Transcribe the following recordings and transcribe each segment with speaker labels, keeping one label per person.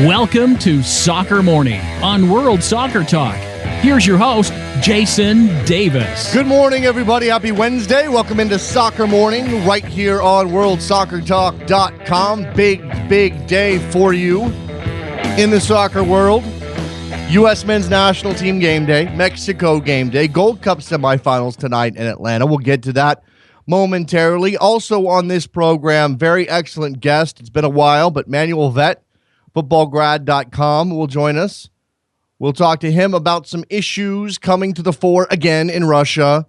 Speaker 1: Welcome to Soccer Morning on World Soccer Talk. Here's your host, Jason Davis.
Speaker 2: Good morning, everybody. Happy Wednesday. Welcome into Soccer Morning right here on WorldSoccerTalk.com. Big day for you in the soccer world. U.S. men's national team game day, Mexico game day, Gold Cup semifinals tonight in Atlanta. We'll get to that momentarily. Also on this program, very excellent guest. It's been a while, but Manuel Veth, FutbolGrad.com, will join us. We'll talk to him about some issues coming to the fore again in Russia,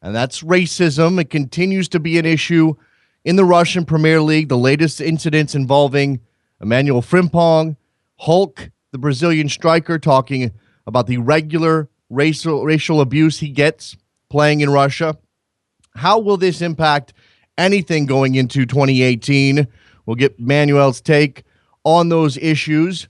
Speaker 2: and that's racism. It continues to be an issue in the Russian Premier League. The latest incidents involving Emmanuel Frimpong, Hulk, the Brazilian striker, talking about the regular racial abuse he gets playing in Russia. How will this impact anything going into 2018? We'll get Manuel's take on those issues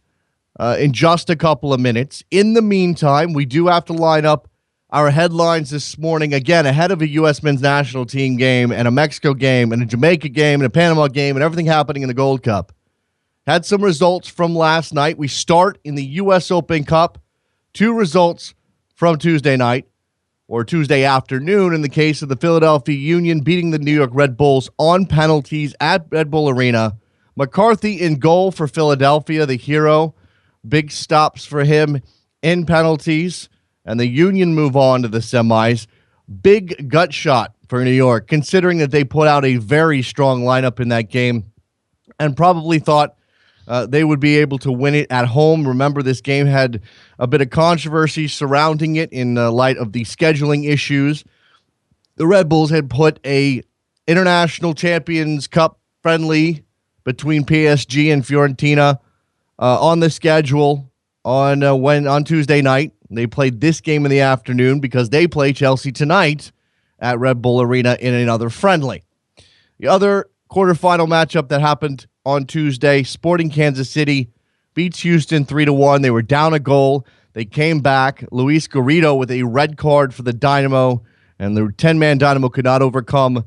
Speaker 2: in just a couple of minutes. In the meantime, we do have to line up our headlines this morning, again, ahead of a U.S. men's national team game and a Mexico game and a Jamaica game and a Panama game and everything happening in the Gold Cup. Had some results from last night. We start in the U.S. Open Cup. 2 results from Tuesday night, or Tuesday afternoon, in the case of the Philadelphia Union beating the New York Red Bulls on penalties at Red Bull Arena. McCarthy in goal for Philadelphia, the hero. Big stops for him in penalties, and the Union move on to the semis. Big gut shot for New York, considering that they put out a very strong lineup in that game and probably thought they would be able to win it at home. Remember, this game had a bit of controversy surrounding it in light of the scheduling issues. The Red Bulls had put a International Champions Cup friendly between PSG and Fiorentina on the schedule on Tuesday night. They played this game in the afternoon because they play Chelsea tonight at Red Bull Arena in another friendly. The other quarterfinal matchup that happened on Tuesday, Sporting Kansas City beats Houston 3-1. They were down a goal. They came back. Luis Garrido with a red card for the Dynamo, and the 10-man Dynamo could not overcome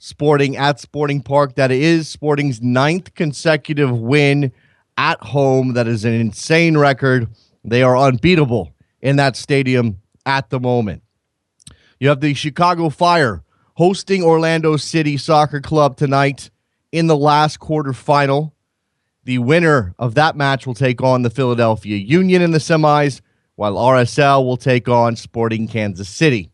Speaker 2: Sporting at Sporting Park. That is Sporting's 9th consecutive win at home. That is an insane record. They are unbeatable in that stadium at the moment. You have the Chicago Fire hosting Orlando City Soccer Club tonight in the last quarterfinal. The winner of that match will take on the Philadelphia Union in the semis, while RSL will take on Sporting Kansas City.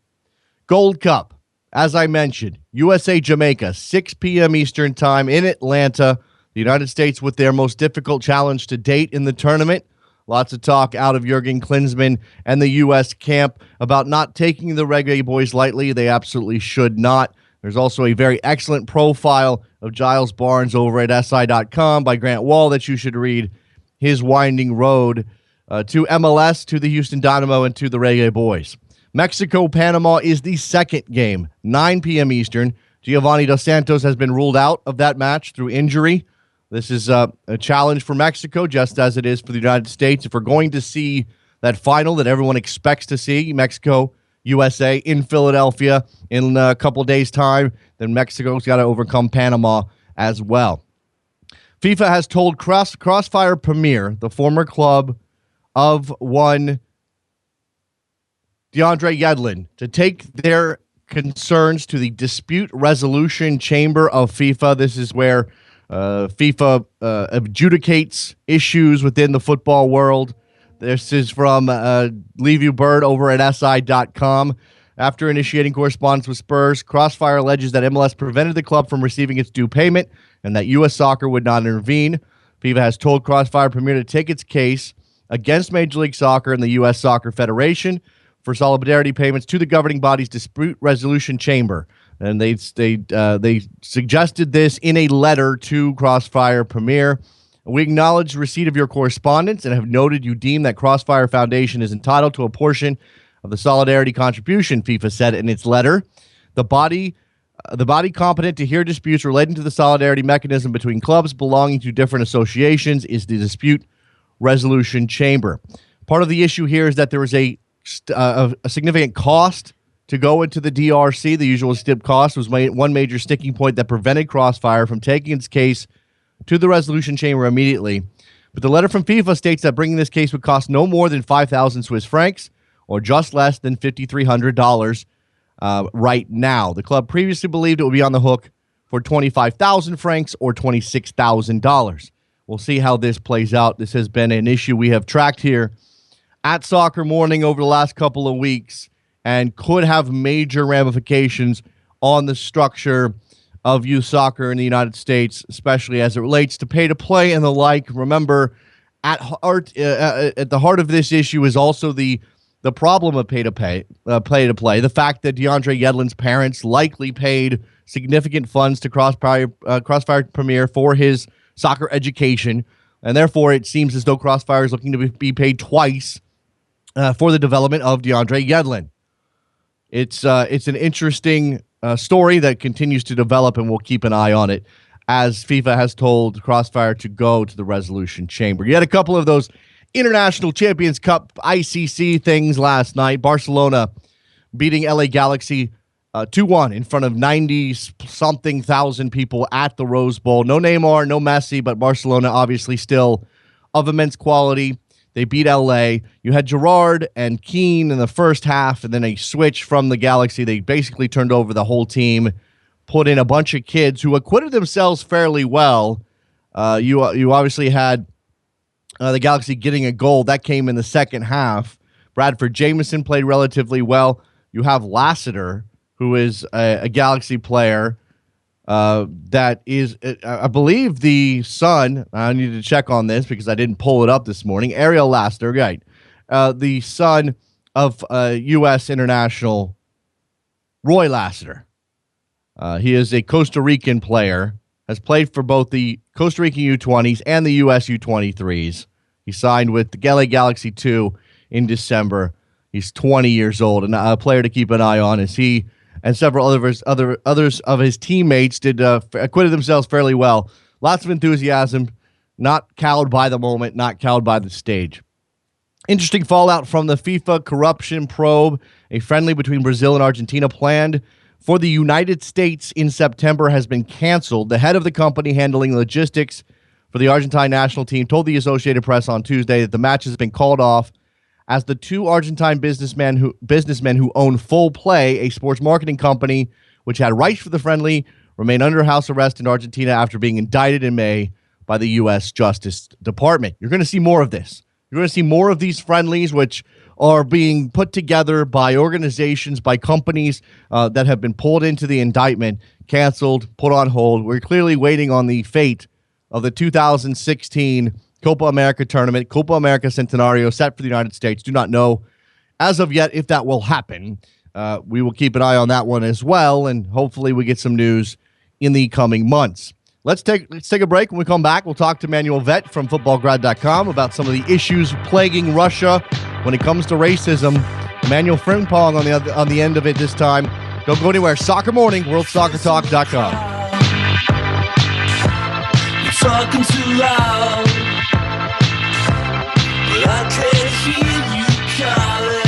Speaker 2: Gold Cup, as I mentioned, USA Jamaica, 6 p.m. Eastern Time in Atlanta. The United States with their most difficult challenge to date in the tournament. Lots of talk out of Jurgen Klinsmann and the U.S. camp about not taking the Reggae Boys lightly. They absolutely should not. There's also a very excellent profile of Giles Barnes over at SI.com by Grant Wall that you should read. His winding road to MLS, to the Houston Dynamo, and to the Reggae Boys. Mexico-Panama is the second game, 9 p.m. Eastern. Giovanni Dos Santos has been ruled out of that match through injury. This is a challenge for Mexico, just as it is for the United States. If we're going to see that final that everyone expects to see, Mexico-USA in Philadelphia in a couple days' time, then Mexico's got to overcome Panama as well. FIFA has told Crossfire Premier, the former club of one DeAndre Yedlin, to take their concerns to the Dispute Resolution Chamber of FIFA. This is where FIFA adjudicates issues within the football world. This is from Leave You Bird over at SI.com. After initiating correspondence with Spurs, Crossfire alleges that MLS prevented the club from receiving its due payment and that U.S. Soccer would not intervene. FIFA has told Crossfire Premier to take its case against Major League Soccer and the U.S. Soccer Federation for solidarity payments to the governing body's Dispute Resolution Chamber. And they suggested this in a letter to Crossfire Premier. We acknowledge receipt of your correspondence and have noted you deem that Crossfire Foundation is entitled to a portion of the solidarity contribution, FIFA said in its letter. The body competent to hear disputes relating to the solidarity mechanism between clubs belonging to different associations is the Dispute Resolution Chamber. Part of the issue here is that there is a significant cost to go into the DRC. The usual stip cost was one major sticking point that prevented Crossfire from taking its case to the resolution chamber immediately. But the letter from FIFA states that bringing this case would cost no more than 5,000 Swiss francs, or just less than $5,300 right now. The club previously believed it would be on the hook for 25,000 francs or $26,000. We'll see how this plays out. This has been an issue we have tracked here at Soccer Morning over the last couple of weeks and could have major ramifications on the structure of youth soccer in the United States, especially as it relates to pay-to-play and the like. Remember, at the heart of this issue is also the problem of pay-to-play. The fact that DeAndre Yedlin's parents likely paid significant funds to Crossfire Premier for his soccer education, and therefore it seems as though Crossfire is looking to be paid twice for the development of DeAndre Yedlin. It's an interesting story that continues to develop, and we'll keep an eye on it as FIFA has told Crossfire to go to the resolution chamber. You had a couple of those International Champions Cup ICC things last night. Barcelona beating LA Galaxy 2-1 in front of 90-something thousand people at the Rose Bowl. No Neymar, no Messi, but Barcelona obviously still of immense quality. They beat LA. You had Gerrard and Keane in the first half, and then a switch from the Galaxy. They basically turned over the whole team, put in a bunch of kids who acquitted themselves fairly well. You obviously had the Galaxy getting a goal. That came in the second half. Bradford Jamieson played relatively well. You have Lassiter, who is a Galaxy player that is, I believe, the son. I need to check on this because I didn't pull it up this morning. Ariel Lassiter, right? The son of U.S. international Roy Lassiter. He is a Costa Rican player, has played for both the Costa Rican U20s and the U.S. U23s. He signed with the LA Galaxy 2 in December. He's 20 years old, and a player to keep an eye on as he and several others of his teammates acquitted themselves fairly well. Lots of enthusiasm, not cowed by the moment, not cowed by the stage. Interesting fallout from the FIFA corruption probe. A friendly between Brazil and Argentina planned for the United States in September has been canceled. The head of the company handling logistics for the Argentine national team told the Associated Press on Tuesday that the match has been called off as the two Argentine businessmen who own Full Play, a sports marketing company which had rights for the friendly, remain under house arrest in Argentina after being indicted in May by the U.S. Justice Department. You're going to see more of this. You're going to see more of these friendlies, which are being put together by organizations, by companies that have been pulled into the indictment, canceled, put on hold. We're clearly waiting on the fate of the 2016 Copa America tournament, Copa America Centenario, set for the United States. Do not know as of yet if that will happen. We will keep an eye on that one as well, and hopefully we get some news in the coming months. Let's take a break. When we come back, we'll talk to Manuel Veth from FutbolGrad.com about some of the issues plaguing Russia when it comes to racism. Emmanuel Frimpong on the end of it this time. Don't go anywhere. Soccer Morning, WorldSoccerTalk.com.
Speaker 3: You're talking too loud, but I can't hear you calling.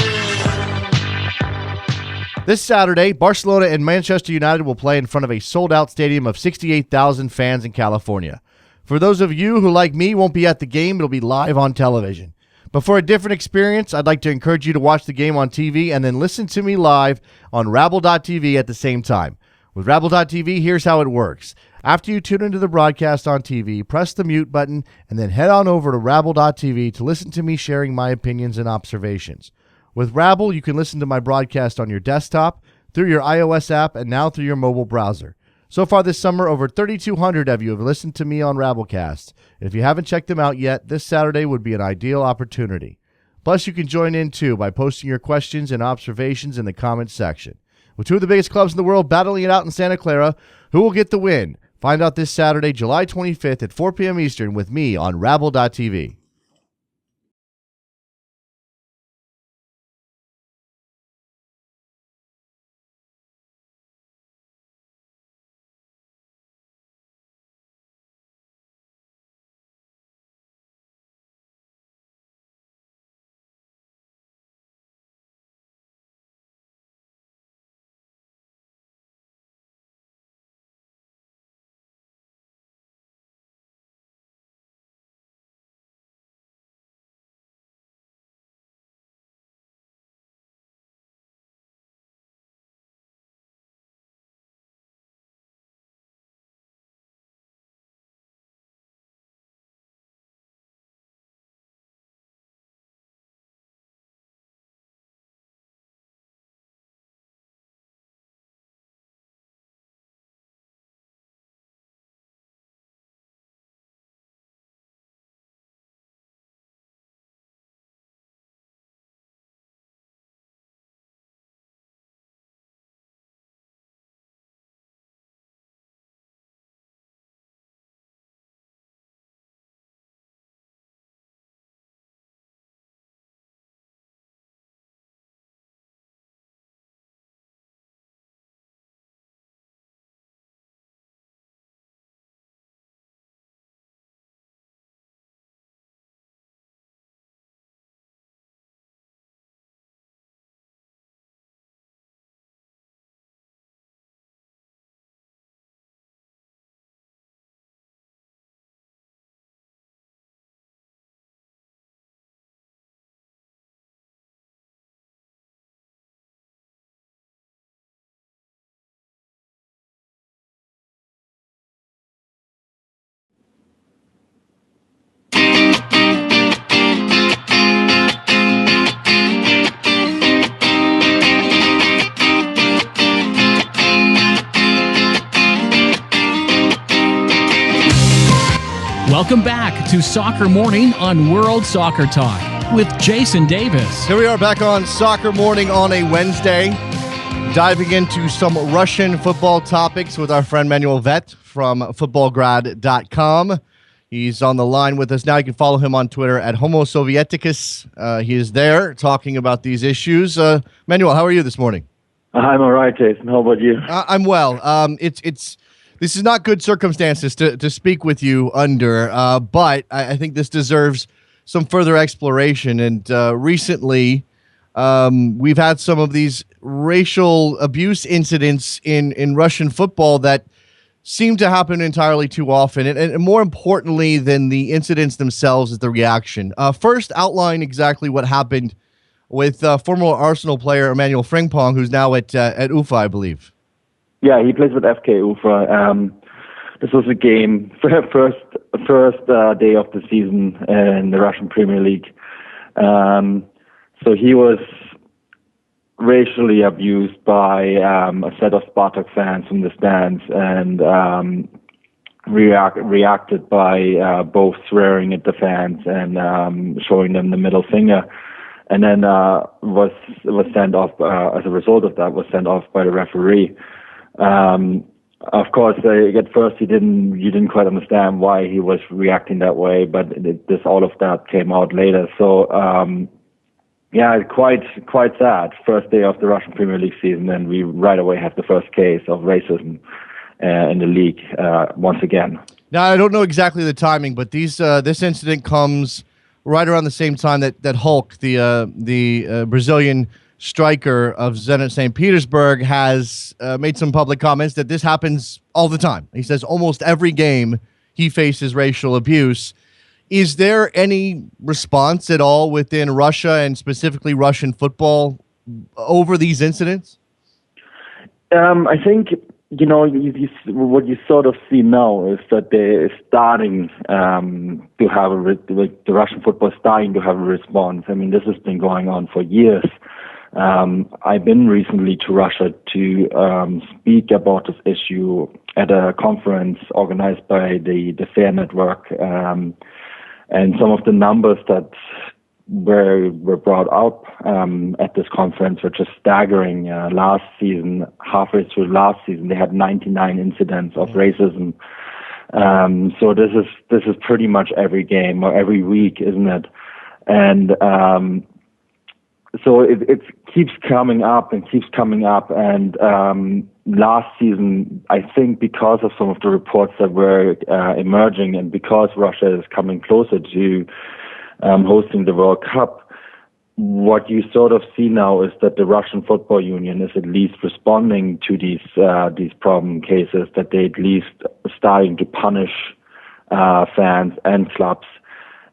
Speaker 2: This Saturday, Barcelona and Manchester United will play in front of a sold-out stadium of 68,000 fans in California. For those of you who, like me, won't be at the game, it'll be live on television. But for a different experience, I'd like to encourage you to watch the game on TV and then listen to me live on Rabble.tv at the same time. With Rabble.tv, here's how it works. After you tune into the broadcast on TV, press the mute button and then head on over to Rabble.tv to listen to me sharing my opinions and observations. With Rabble, you can listen to my broadcast on your desktop, through your iOS app, and now through your mobile browser. So far this summer, over 3,200 of you have listened to me on Rabblecast. If you haven't checked them out yet, this Saturday would be an ideal opportunity. Plus, you can join in too by posting your questions and observations in the comments section. With two of the biggest clubs in the world battling it out in Santa Clara, who will get the win? Find out this Saturday, July 25th at 4 p.m. Eastern with me on Rabble.tv.
Speaker 1: Welcome back to Soccer Morning on World Soccer Talk with Jason Davis.
Speaker 2: Here we are back on Soccer Morning on a Wednesday, diving into some Russian football topics with our friend Manuel Veth from FutbolGrad.com. He's on the line with us now. You can follow him on Twitter at Homo Sovieticus. He is there talking about these issues. Manuel, how are you this morning?
Speaker 4: I'm all right, Jason. How about you?
Speaker 2: I'm well. This is not good circumstances to speak with you under, but I think this deserves some further exploration. And recently, we've had some of these racial abuse incidents in Russian football that seem to happen entirely too often. And more importantly than the incidents themselves is the reaction. First, outline exactly what happened with former Arsenal player Emmanuel Frimpong, who's now at Ufa, I believe. Yeah,
Speaker 4: he plays with FK Ufa. This was a game, first day of the season in the Russian Premier League. So he was racially abused by a set of Spartak fans from the stands and reacted by both swearing at the fans and showing them the middle finger. And then was sent off as a result of that. Was sent off by the referee. Of course, at first you didn't quite understand why he was reacting that way, but all of that came out later. So quite sad. First day of the Russian Premier League season, and we right away have the first case of racism in the league once again.
Speaker 2: Now I don't know exactly the timing, but this incident comes right around the same time that Hulk, the Brazilian striker of Zenit St. Petersburg, has made some public comments that this happens all the time. He says almost every game he faces racial abuse. Is there any response at all within Russia and specifically Russian football over these incidents?
Speaker 4: I think, what you sort of see now is that they're starting to have the Russian football is starting to have a response. I mean, this has been going on for years. I've been recently to Russia to speak about this issue at a conference organized by the FAIR Network, and some of the numbers that were brought up at this conference were just staggering. Last season, halfway through last season, they had 99 incidents of racism. So this is pretty much every game or every week, isn't it? And so it keeps coming up and keeps coming up. And last season, I think because of some of the reports that were emerging and because Russia is coming closer to hosting the World Cup, what you sort of see now is that the Russian Football Union is at least responding to these problem cases, that they at least starting to punish fans and clubs.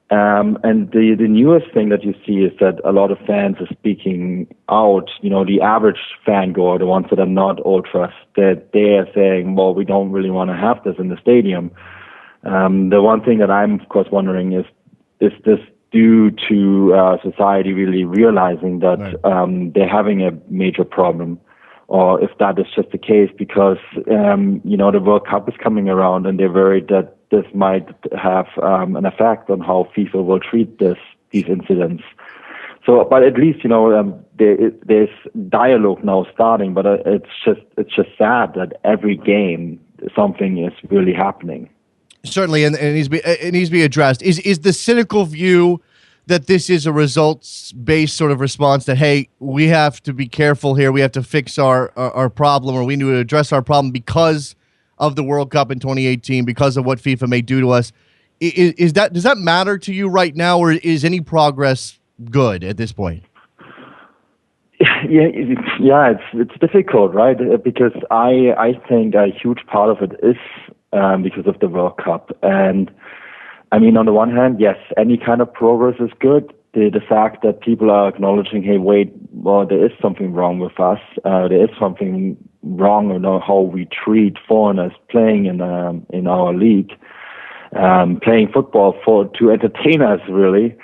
Speaker 4: And the newest thing that you see is that a lot of fans are speaking out. The average fan goer, the ones that are not ultras, that they are saying, well, we don't really want to have this in the stadium. The one thing that I'm, of course, wondering is this due to society really realizing that they're having a major problem, or if that is just the case because, the World Cup is coming around and they're worried that this might have an effect on how FIFA will treat these incidents. So, but at least, there's dialogue now starting, but it's just sad that every game something is really happening.
Speaker 2: Certainly, and it needs to be addressed. Is the cynical view that this is a results-based sort of response that, hey, we have to be careful here, we have to fix our problem, or we need to address our problem because of the World Cup in 2018, because of what FIFA may do to us? Does that matter to you right now, or is any progress good at this point?
Speaker 4: Yeah, it's difficult, right? Because I think a huge part of it is because of the World Cup. And I mean, on the one hand, yes, any kind of progress is good. The fact that people are acknowledging, hey, wait, well, there is something wrong with us. There is something wrong in how we treat foreigners playing in our league, playing football to entertain us, really.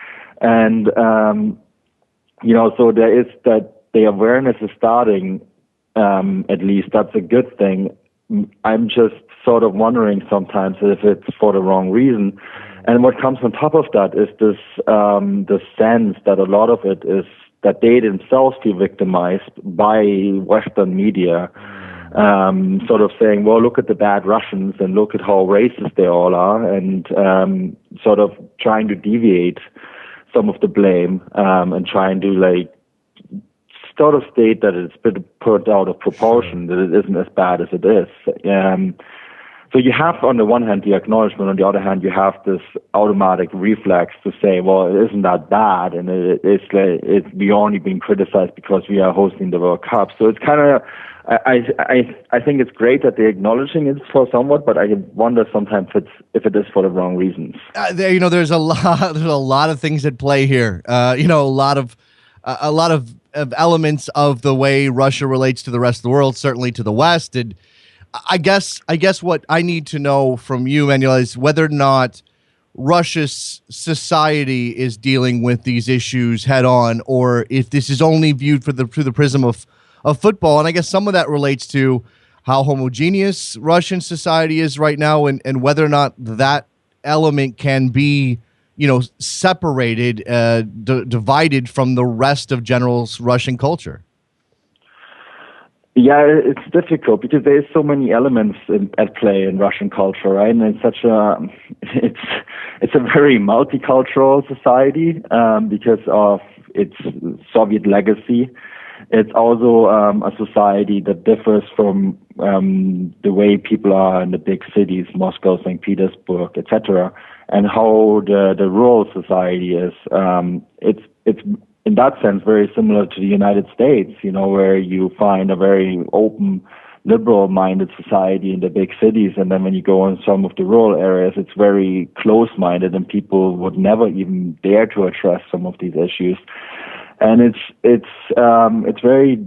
Speaker 4: And so there is that the awareness is starting. At least that's a good thing. I'm just sort of wondering sometimes if it's for the wrong reason. And what comes on top of that is this the sense that a lot of it is that they themselves feel victimized by Western media, sort of saying, well, look at the bad Russians and look at how racist they all are, and sort of trying to deviate some of the blame and trying to sort of state that it's been put out of proportion, that it isn't as bad as it is. So you have, on the one hand, the acknowledgement. On the other hand, you have this automatic reflex to say, well, it isn't that bad, and we're only being criticized because we are hosting the World Cup. So it's kind of, I think it's great that they're acknowledging it for somewhat, but I wonder sometimes if it is for the wrong reasons.
Speaker 2: There's a lot of things at play here. A lot of elements of the way Russia relates to the rest of the world, certainly to the West. And I guess what I need to know from you, Manuel, is whether or not Russia's society is dealing with these issues head on, or if this is only viewed through the prism of football. And I guess some of that relates to how homogeneous Russian society is right now, and whether or not that element can be, separated, divided from the rest of general Russian culture.
Speaker 4: Yeah, it's difficult because there's so many elements at play in Russian culture, right? And it's a very multicultural society because of its Soviet legacy. It's also a society that differs from the way people are in the big cities, Moscow, St. Petersburg, etc., and how the rural society is. It's in that sense very similar to the United States, where you find a very open, liberal-minded society in the big cities, and then when you go in some of the rural areas, it's very close-minded, and people would never even dare to address some of these issues. And it's very,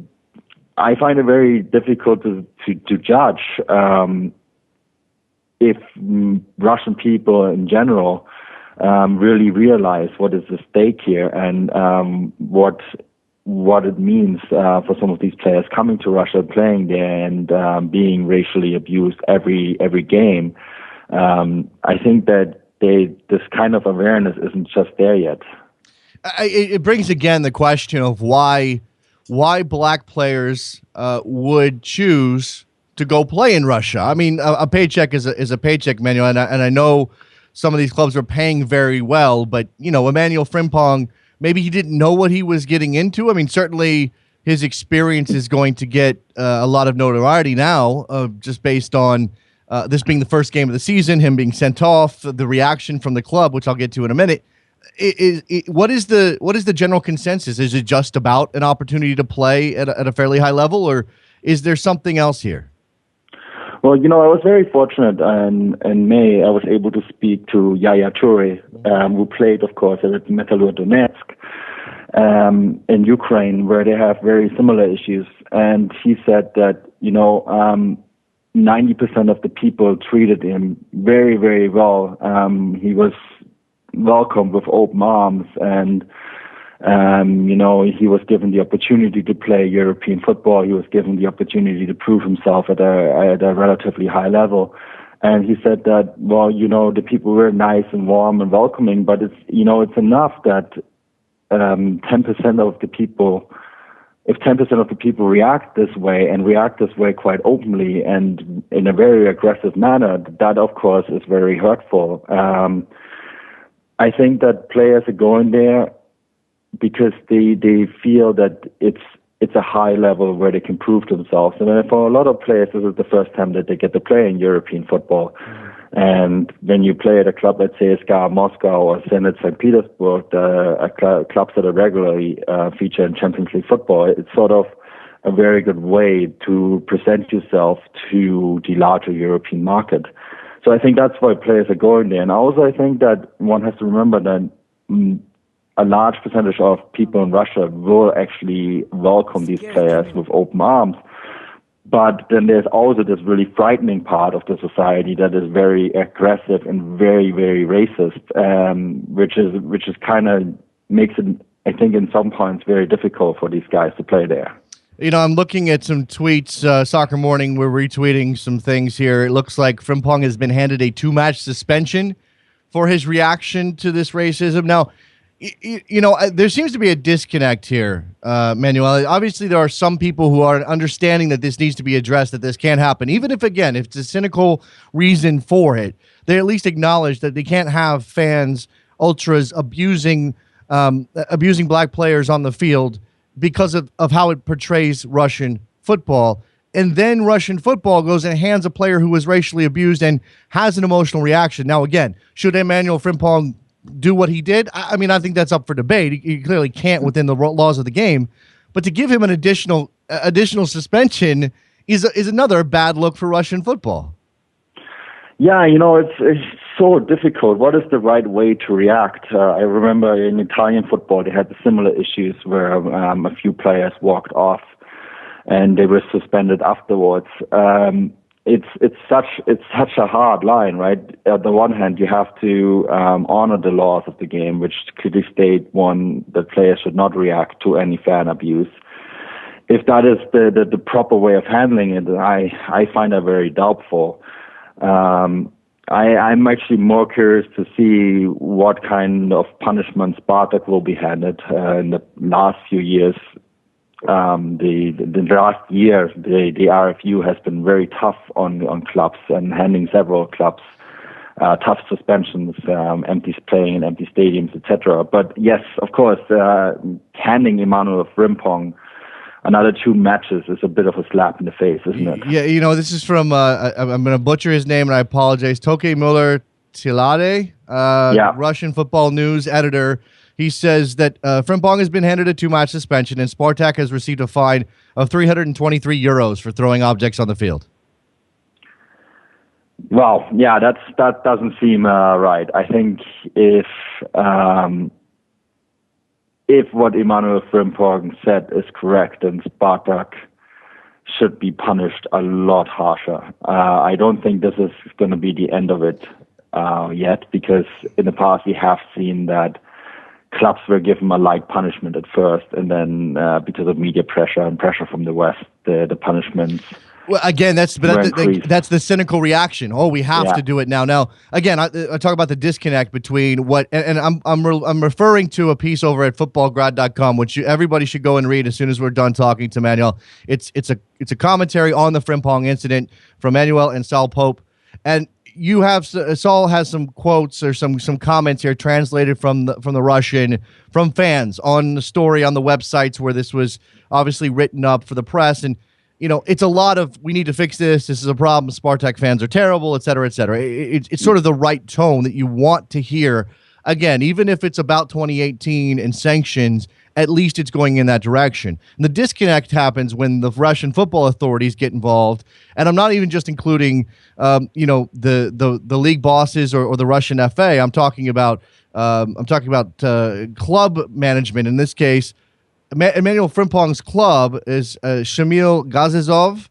Speaker 4: I find it very difficult to judge if Russian people in general really realize what is at stake here, and what it means for some of these players coming to Russia, playing there, and being racially abused every game. I think that this kind of awareness isn't just there yet.
Speaker 2: It brings again the question of why black players would choose to go play in Russia. I mean, a paycheck is a paycheck, Manuel, and I know some of these clubs are paying very well, but Emmanuel Frimpong, maybe he didn't know what he was getting into. I mean, certainly his experience is going to get a lot of notoriety now, just based on this being the first game of the season, him being sent off, the reaction from the club, which I'll get to in a minute. What is the general consensus? Is it just about an opportunity to play at a fairly high level, or is there something else here?
Speaker 4: Well, I was very fortunate. In May, I was able to speak to Yaya Toure, who played, of course, at Metalurg Donetsk in Ukraine, where they have very similar issues. And he said that, 90% of the people treated him very, very well. He was welcomed with open arms, and he was given the opportunity to play European football. He was given the opportunity to prove himself at a relatively high level. And he said that, the people were nice and warm and welcoming, but it's enough that 10% of the people, if 10% of the people react this way quite openly and in a very aggressive manner, that of course is very hurtful. I think that players are going there because they feel that it's a high level where they can prove themselves. And for a lot of players, this is the first time that they get to play in European football. And when you play at a club, let's say CSKA Moscow or Zenit St. Petersburg, clubs that are regularly feature in Champions League football, it's sort of a very good way to present yourself to the larger European market. So I think that's why players are going there. And also I think that one has to remember that a large percentage of people in Russia will actually welcome these players with open arms. But then there's also this really frightening part of the society that is very aggressive and very, very racist, which is kind of makes it, I think, in some points very difficult for these guys to play there.
Speaker 2: I'm looking at some tweets. Soccer Morning, we're retweeting some things here. It looks like Frimpong has been handed a 2-match suspension for his reaction to this racism. Now, there seems to be a disconnect here, Manuel. Obviously, there are some people who are understanding that this needs to be addressed, that this can't happen. Even if it's a cynical reason for it, they at least acknowledge that they can't have fans, ultras, abusing black players on the field because of how it portrays Russian football. And then Russian football goes and hands a player who was racially abused and has an emotional reaction. Now, again, should Emmanuel Frimpong do what he did? I mean, I think that's up for debate. He clearly can't within the laws of the game. But to give him an additional suspension is another bad look for Russian football.
Speaker 4: Yeah, it's so difficult. What is the right way to react? I remember in Italian football, they had similar issues where a few players walked off and they were suspended afterwards. It's such a hard line, right? On the one hand, you have to honor the laws of the game, which clearly state, one, that players should not react to any fan abuse. If that is the proper way of handling it, I find that very doubtful. I'm actually more curious to see what kind of punishment Spartak will be handed in the last few years. The last year, the RFU has been very tough on clubs and handing several clubs tough suspensions, playing in empty stadiums, etc. But yes, of course, handing Emmanuel Frimpong another 2 matches is a bit of a slap in the face, isn't it?
Speaker 2: Yeah, this is from, I'm going to butcher his name and I apologize, Toke Müller-Tilade, Russian Football News editor. He says that Frimpong has been handed a 2-match suspension and Spartak has received a fine of 323 euros for throwing objects on the field.
Speaker 4: Well, yeah, that doesn't seem right. I think if what Emmanuel Frimpong said is correct, then Spartak should be punished a lot harsher. I don't think this is going to be the end of it yet, because in the past we have seen that clubs were given a light punishment at first, and then because of media pressure and pressure from the West, the punishments.
Speaker 2: Well, again, that's the cynical reaction. Oh, we have to do it now. Now, again, I talk about the disconnect between what, and I'm referring to a piece over at FutbolGrad.com, which everybody should go and read as soon as we're done talking to Manuel. It's a commentary on the Frimpong incident from Manuel and Saul Pope, and Saul has some quotes or some comments here translated from the Russian, from fans on the story on the websites where this was obviously written up for the press. And it's a lot of, we need to fix this. This is a problem. Spartak fans are terrible, et cetera, et cetera. It's sort of the right tone that you want to hear. Again, even if it's about 2018 and sanctions, at least it's going in that direction. And the disconnect happens when the Russian football authorities get involved. And I'm not even just including, the league bosses or the Russian FA. I'm talking about club management. In this case, Emmanuel Frimpong's club is Shamil Gazizov.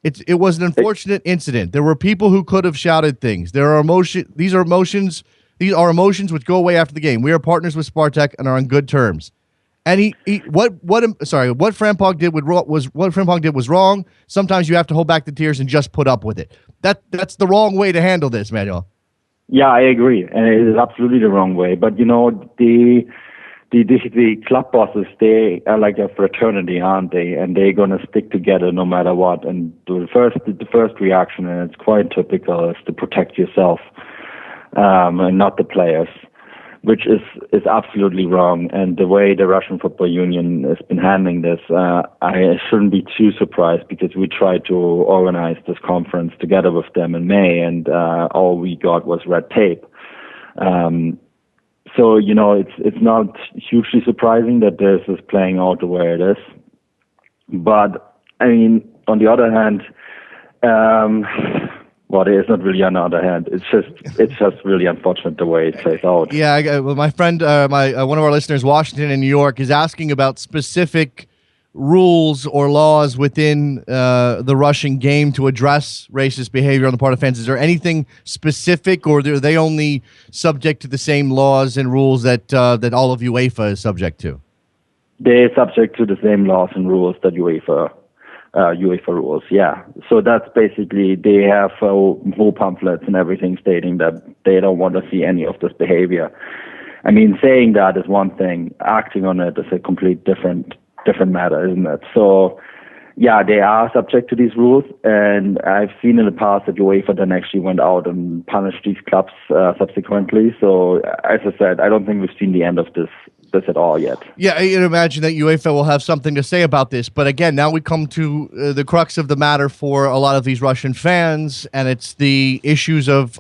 Speaker 2: It was an unfortunate incident. There were people who could have shouted things. These are emotions which go away after the game. We are partners with Spartak and are on good terms. And what Frimpong did was wrong. Sometimes you have to hold back the tears and just put up with it. That's the wrong way to handle this, Manuel.
Speaker 4: Yeah, I agree, and it is absolutely the wrong way. But the club bosses, they are like a fraternity, aren't they? And they're gonna stick together no matter what. And the first reaction, and it's quite typical, is to protect yourself and not the players, which is absolutely wrong. And the way the Russian Football Union has been handling this, I shouldn't be too surprised, because we tried to organize this conference together with them in May, and all we got was red tape. So, it's not hugely surprising that this is playing out the way it is. But, I mean, on the other hand, there is not really on the other hand. It's just really unfortunate the way it plays out.
Speaker 2: Yeah, my friend, one of our listeners, Washington in New York, is asking about specific rules or laws within the Russian game to address racist behavior on the part of fans. Is there anything specific, or are they only subject to the same laws and rules that all of UEFA is subject to?
Speaker 4: They're subject to the same laws and rules that UEFA UEFA rules. Yeah, so that's basically they have whole pamphlets and everything stating that they don't want to see any of this behavior. I mean, saying that is one thing; acting on it is a complete different matter, isn't it? So, yeah, they are subject to these rules, and I've seen in the past that UEFA then actually went out and punished these clubs subsequently. So, as I said, I don't think we've seen the end of this at all yet.
Speaker 2: Yeah, I can imagine that UEFA will have something to say about this. But again, now we come to the crux of the matter for a lot of these Russian fans, and it's the issues of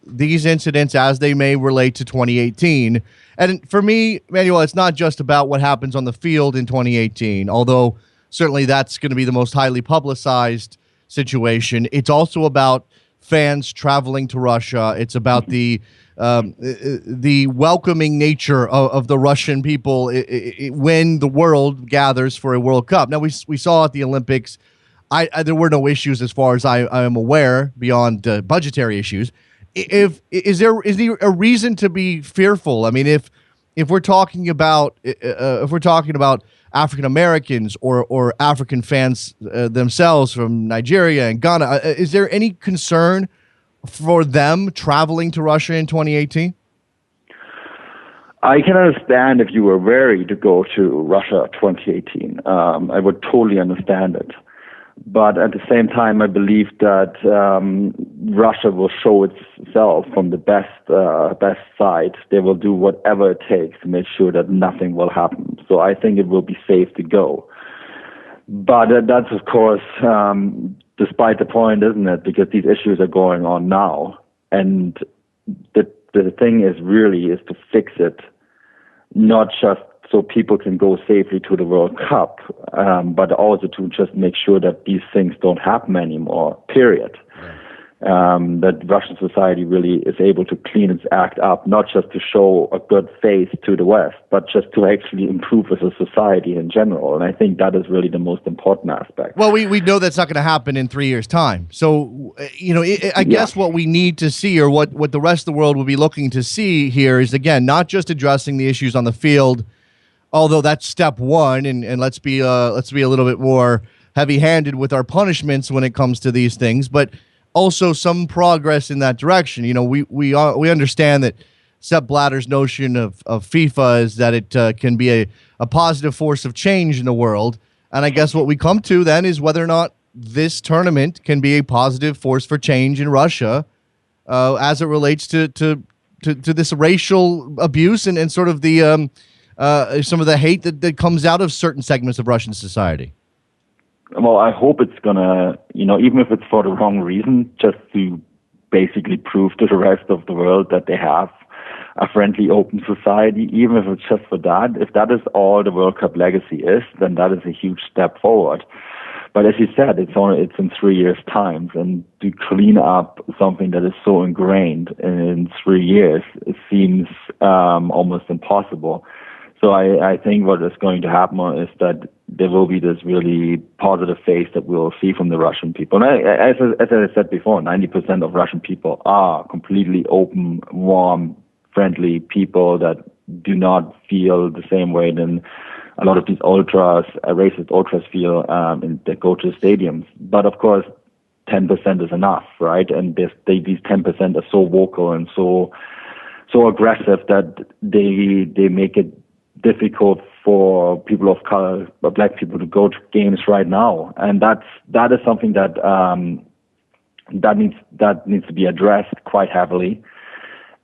Speaker 2: these incidents as they may relate to 2018. And for me, Manuel, it's not just about what happens on the field in 2018, although certainly that's going to be the most highly publicized situation. It's also about fans traveling to Russia. It's about the welcoming nature of the Russian people when the world gathers for a World Cup. Now, we saw at the Olympics, there were no issues as far as I am aware beyond budgetary issues. Is there a reason to be fearful? I mean, if we're talking about African Americans or African fans themselves from Nigeria and Ghana, is there any concern for them traveling to Russia in 2018?
Speaker 4: I can understand if you were wary to go to Russia 2018. I would totally understand it. But at the same time, I believe that Russia will show itself from the best side. They will do whatever it takes to make sure that nothing will happen. So I think it will be safe to go. But that's, of course, despite the point, isn't it? Because these issues are going on now. And the thing is to fix it, not just so people can go safely to the World Cup, but also to just make sure that these things don't happen anymore, period. That Russian society really is able to clean its act up, not just to show a good face to the West, but just to actually improve as a society in general. And I think that is really the most important aspect.
Speaker 2: Well, we know that's not going to happen in 3 years' time. So, I guess what we need to see, or what the rest of the world will be looking to see here, is, again, not just addressing the issues on the field, although that's step one, and let's be a little bit more heavy-handed with our punishments when it comes to these things, but also some progress in that direction. We understand that Sepp Blatter's notion of FIFA is that it can be a positive force of change in the world, and I guess what we come to then is whether or not this tournament can be a positive force for change in Russia as it relates to this racial abuse and sort of the some of the hate that comes out of certain segments of Russian society.
Speaker 4: Well, I hope it's gonna, even if it's for the wrong reason, just to basically prove to the rest of the world that they have a friendly, open society, even if it's just for that. If that is all the World Cup legacy is, then that is a huge step forward. But as you said, it's in 3 years' time, and to clean up something that is so ingrained in 3 years, it seems almost impossible. So I think what is going to happen is that there will be this really positive face that we'll see from the Russian people. And as I said before, 90% of Russian people are completely open, warm, friendly people that do not feel the same way than a lot of these ultras, racist ultras feel that go to stadiums. But of course, 10% is enough, right? And these 10% are so vocal and so aggressive that they make it difficult for people of color, black people, to go to games right now, and that is something that needs to be addressed quite heavily.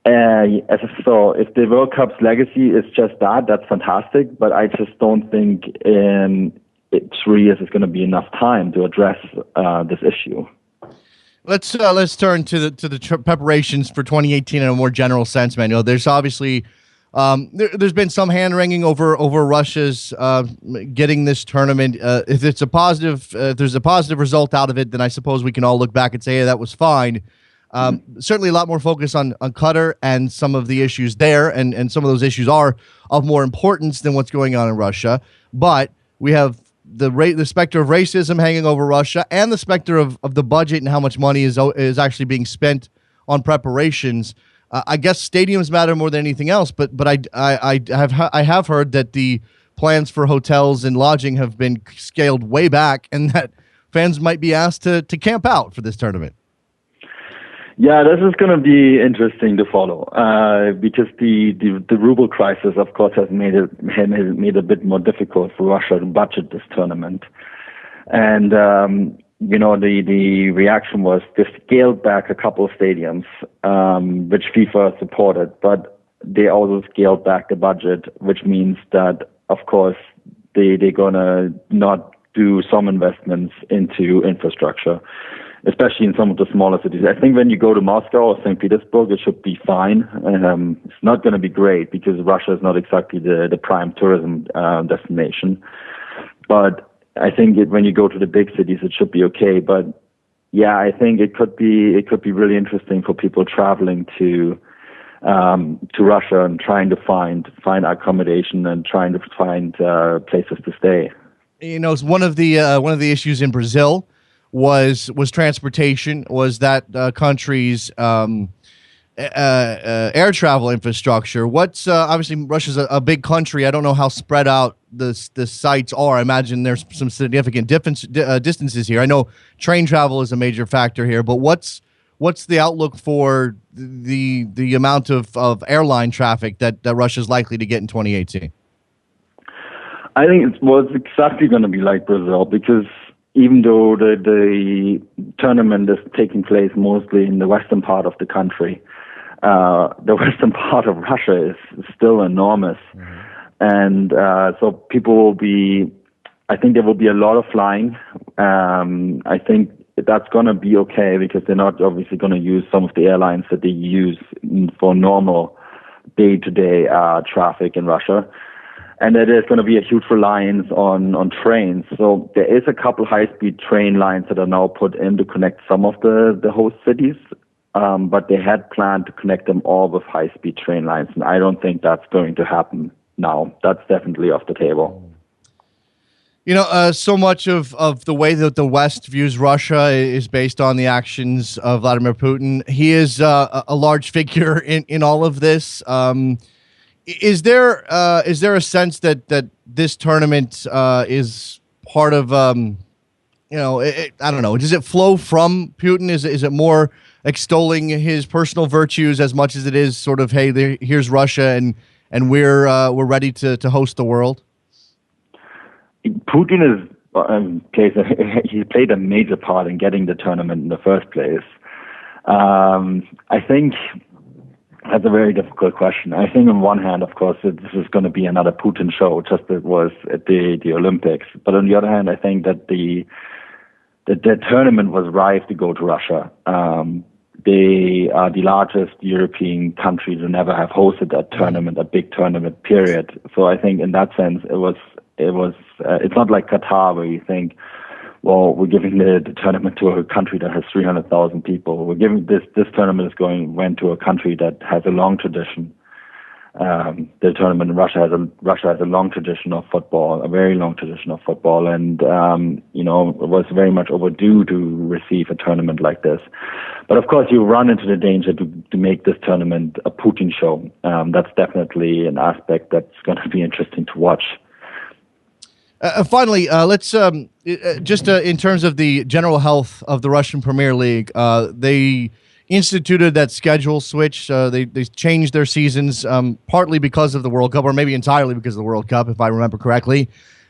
Speaker 4: So if the World Cup's legacy is just that's fantastic, but I just don't think 3 years is going to be enough time to address this issue.
Speaker 2: Let's turn to the preparations for 2018 in a more general sense, Manuel. There's obviously there's been some hand-wringing over Russia's getting this tournament. If there's a positive result out of it, then I suppose we can all look back and say, hey, that was fine. Certainly a lot more focus on Qatar and some of the issues there, and some of those issues are of more importance than what's going on in Russia. But we have the specter of racism hanging over Russia, and the specter of the budget and how much money is actually being spent on preparations. I guess stadiums matter more than anything else, but I have heard that the plans for hotels and lodging have been scaled way back, and that fans might be asked to camp out for this tournament.
Speaker 4: Yeah, this is going to be interesting to follow because the ruble crisis, of course, has made it a bit more difficult for Russia to budget this tournament. And the reaction was they scaled back a couple of stadiums, which FIFA supported, but they also scaled back the budget, which means that, of course, they're going to not do some investments into infrastructure, especially in some of the smaller cities. I think when you go to Moscow or St. Petersburg, it should be fine. It's not going to be great because Russia is not exactly the prime tourism destination. But I think when you go to the big cities, it should be okay. But yeah, I think it could be really interesting for people traveling to Russia and trying to find accommodation and trying to find places to stay.
Speaker 2: You know, it's one of the issues in Brazil was transportation, was that country's air travel infrastructure. What's obviously Russia's a big country. I don't know how spread out the sites are. I imagine there's some significant distances here. I know train travel is a major factor here, but what's the outlook for the amount of airline traffic that Russia's likely to get in 2018?
Speaker 4: I think it's exactly going to be like Brazil, because even though the tournament is taking place mostly in the western part of the country, the western part of Russia is still enormous. Mm-hmm. And so people will be, I think there will be a lot of flying. I think that's going to be okay because they're not obviously going to use some of the airlines that they use for normal day-to-day traffic in Russia. And there is going to be a huge reliance on trains. So there is a couple high-speed train lines that are now put in to connect some of the host cities, but they had planned to connect them all with high-speed train lines, and I don't think that's going to happen now. That's definitely off the table.
Speaker 2: You know, so much of the way that the West views Russia is based on the actions of Vladimir Putin. He is a large figure in all of this. Is there a sense that this tournament is part of I don't know, does it flow from Putin? Is it more extolling his personal virtues as much as it is sort of, hey, here's Russia and we're ready to host the world?
Speaker 4: Putin he played a major part in getting the tournament in the first place. I think that's a very difficult question. I think on one hand, of course, this is going to be another Putin show, just as it was at the Olympics. But on the other hand, I think that the tournament was ripe to go to Russia. They are the largest European country to never have hosted a tournament, a big tournament, period. So I think in that sense, it's not like Qatar where you think, well, we're giving the tournament to a country that has 300,000 people. We're giving this tournament went to a country that has a long tradition. The tournament in Russia has a long tradition of football, a very long tradition of football, and it was very much overdue to receive a tournament like this. But of course, you run into the danger to make this tournament a Putin show. That's definitely an aspect that's going to be interesting to watch.
Speaker 2: Finally, let's just in terms of the general health of the Russian Premier League, they instituted that schedule switch. They changed their seasons partly because of the World Cup, or maybe entirely because of the World Cup, if I remember correctly.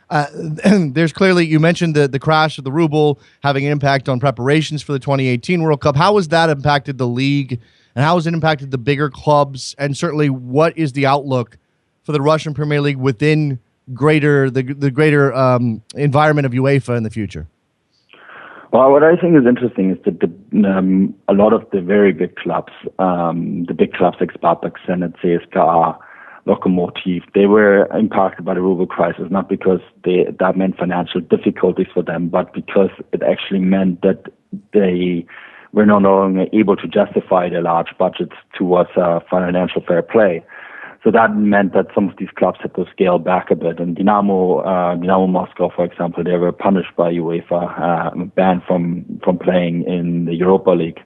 Speaker 2: There's clearly, you mentioned the crash of the ruble having an impact on preparations for the 2018 World Cup. How has that impacted the league, and how has it impacted the bigger clubs? And certainly, what is the outlook for the Russian Premier League within the greater environment of UEFA in the future?
Speaker 4: Well, what I think is interesting is that a lot of the very big clubs, the big clubs like Spartak, Zenit, CSKA, Lokomotiv, they were impacted by the ruble crisis, not because that meant financial difficulties for them, but because it actually meant that they were no longer able to justify their large budgets towards financial fair play. So that meant that some of these clubs had to scale back a bit. And Dynamo Moscow, for example, they were punished by UEFA, banned from playing in the Europa League,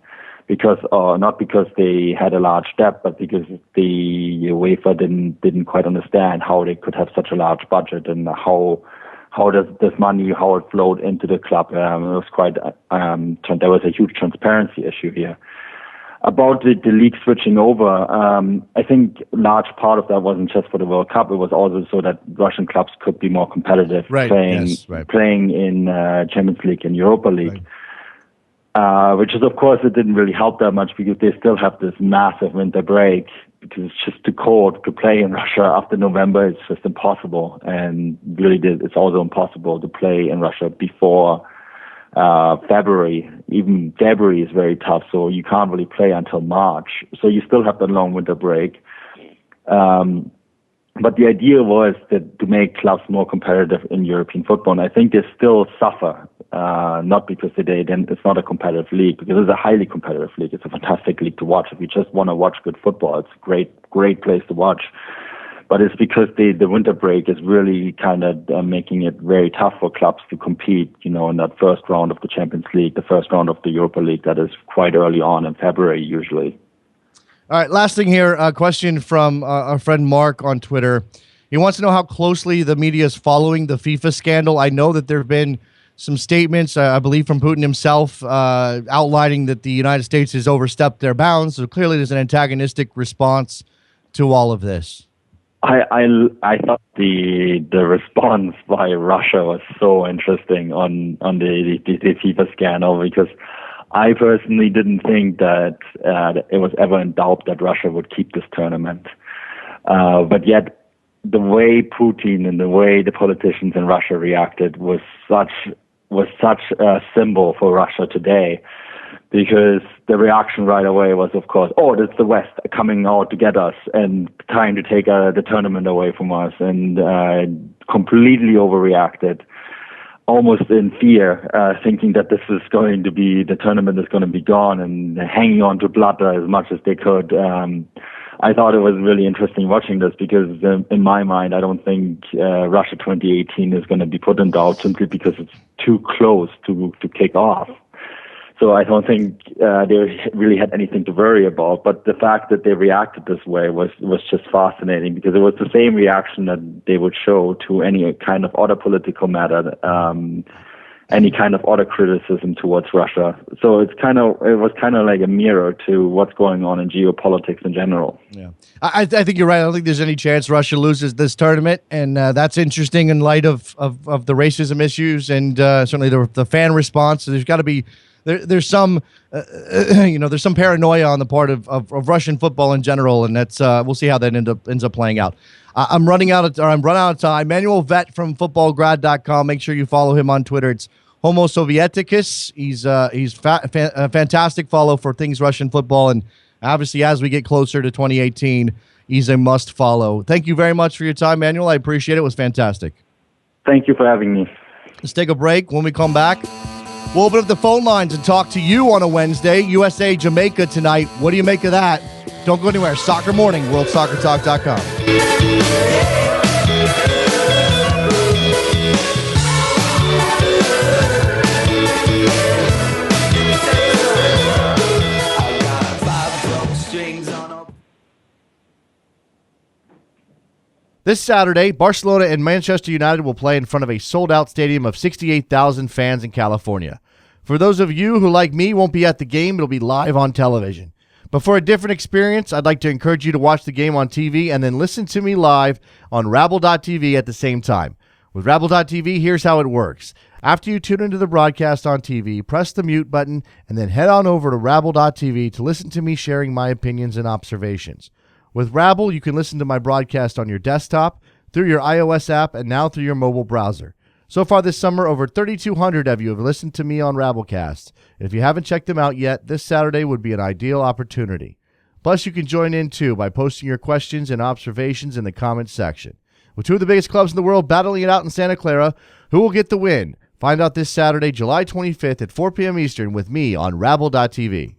Speaker 4: because not because they had a large debt, but because the UEFA didn't quite understand how they could have such a large budget and how how does this money, how it flowed into the club. It was quite, there was a huge transparency issue here. About the league switching over, I think a large part of that wasn't just for the World Cup. It was also so that Russian clubs could be more competitive, playing in Champions League and Europa League. Which is, of course, it didn't really help that much because they still have this massive winter break, because it's just too cold to play in Russia after November. It's just impossible. And really, it's also impossible to play in Russia before February. Even February is very tough, so you can't really play until March. So you still have that long winter break. But the idea was that to make clubs more competitive in European football. And I think they still suffer, not because it's not a competitive league, because it's a highly competitive league. It's a fantastic league to watch. If you just want to watch good football, it's a great place to watch. But it's because the winter break is really kind of making it very tough for clubs to compete, in that first round of the Champions League, the first round of the Europa League, that is quite early on in February usually.
Speaker 2: All right, last thing here, a question from our friend Mark on Twitter. He wants to know how closely the media is following the FIFA scandal. I know that there have been some statements, I believe, from Putin himself, outlining that the United States has overstepped their bounds. So clearly there's an antagonistic response to all of this.
Speaker 4: I thought the response by Russia was so interesting on the FIFA scandal, because I personally didn't think that it was ever in doubt that Russia would keep this tournament. But yet, the way Putin and the way the politicians in Russia reacted was such a symbol for Russia today, because the reaction right away was, of course, it's the West coming out to get us and trying to take the tournament away from us, and completely overreacted, almost in fear, thinking that the tournament is going to be gone, and hanging on to blood as much as they could. I thought it was really interesting watching this, because in my mind, I don't think Russia 2018 is going to be put in doubt, simply because it's too close to kick off. So I don't think they really had anything to worry about. But the fact that they reacted this way was just fascinating, because it was the same reaction that they would show to any kind of other political matter, any kind of other criticism towards Russia. So it was kind of like a mirror to what's going on in geopolitics in general.
Speaker 2: Yeah, I think you're right. I don't think there's any chance Russia loses this tournament, and that's interesting in light of the racism issues and certainly the fan response. So there's got to be there's some there's some paranoia on the part of Russian football in general, and that's we'll see how that ends up playing out. I'm running out of time. Manuel Veth from FutbolGrad.com. Make sure you follow him on Twitter. It's Homo Sovieticus. He's a fantastic follow for things Russian football, and obviously as we get closer to 2018, he's a must follow. Thank you very much for your time, Manuel. I appreciate it. It was fantastic.
Speaker 4: Thank you for having me.
Speaker 2: Let's take a break. When we come back, we'll open up the phone lines and talk to you on a Wednesday. USA, Jamaica tonight. What do you make of that? Don't go anywhere. Soccer Morning, WorldSoccerTalk.com. This Saturday, Barcelona and Manchester United will play in front of a sold-out stadium of 68,000 fans in California. For those of you who, like me, won't be at the game, it'll be live on television. But for a different experience, I'd like to encourage you to watch the game on TV and then listen to me live on Rabble.tv at the same time. With Rabble.tv, here's how it works. After you tune into the broadcast on TV, press the mute button and then head on over to Rabble.tv to listen to me sharing my opinions and observations. With Rabble, you can listen to my broadcast on your desktop, through your iOS app, and now through your mobile browser. So far this summer, over 3,200 of you have listened to me on Rabblecast. If you haven't checked them out yet, this Saturday would be an ideal opportunity. Plus, you can join in, too, by posting your questions and observations in the comments section. With two of the biggest clubs in the world battling it out in Santa Clara, who will get the win? Find out this Saturday, July 25th at 4 p.m. Eastern with me on Rabble.tv.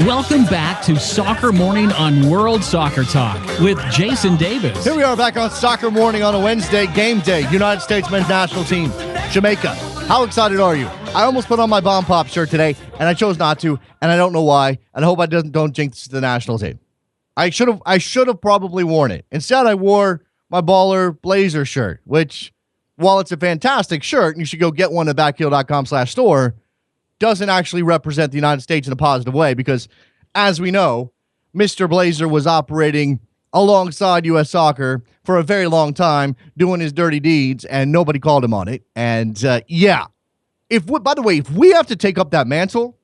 Speaker 1: Welcome back to Soccer Morning on World Soccer Talk with Jason Davis.
Speaker 2: Here we are back on Soccer Morning on a Wednesday, game day. United States men's national team, Jamaica. How excited are you? I almost put on my Bomb Pop shirt today, and I chose not to, and I don't know why, and I hope I don't jinx the national team. I should have probably worn it. Instead, I wore my Baller Blazer shirt, which, while it's a fantastic shirt, and you should go get one at backheel.com/store, doesn't actually represent the United States in a positive way because, as we know, Mr. Blazer was operating alongside U.S. Soccer for a very long time, doing his dirty deeds, and nobody called him on it. And, yeah. By the way, if we have to take up that mantle,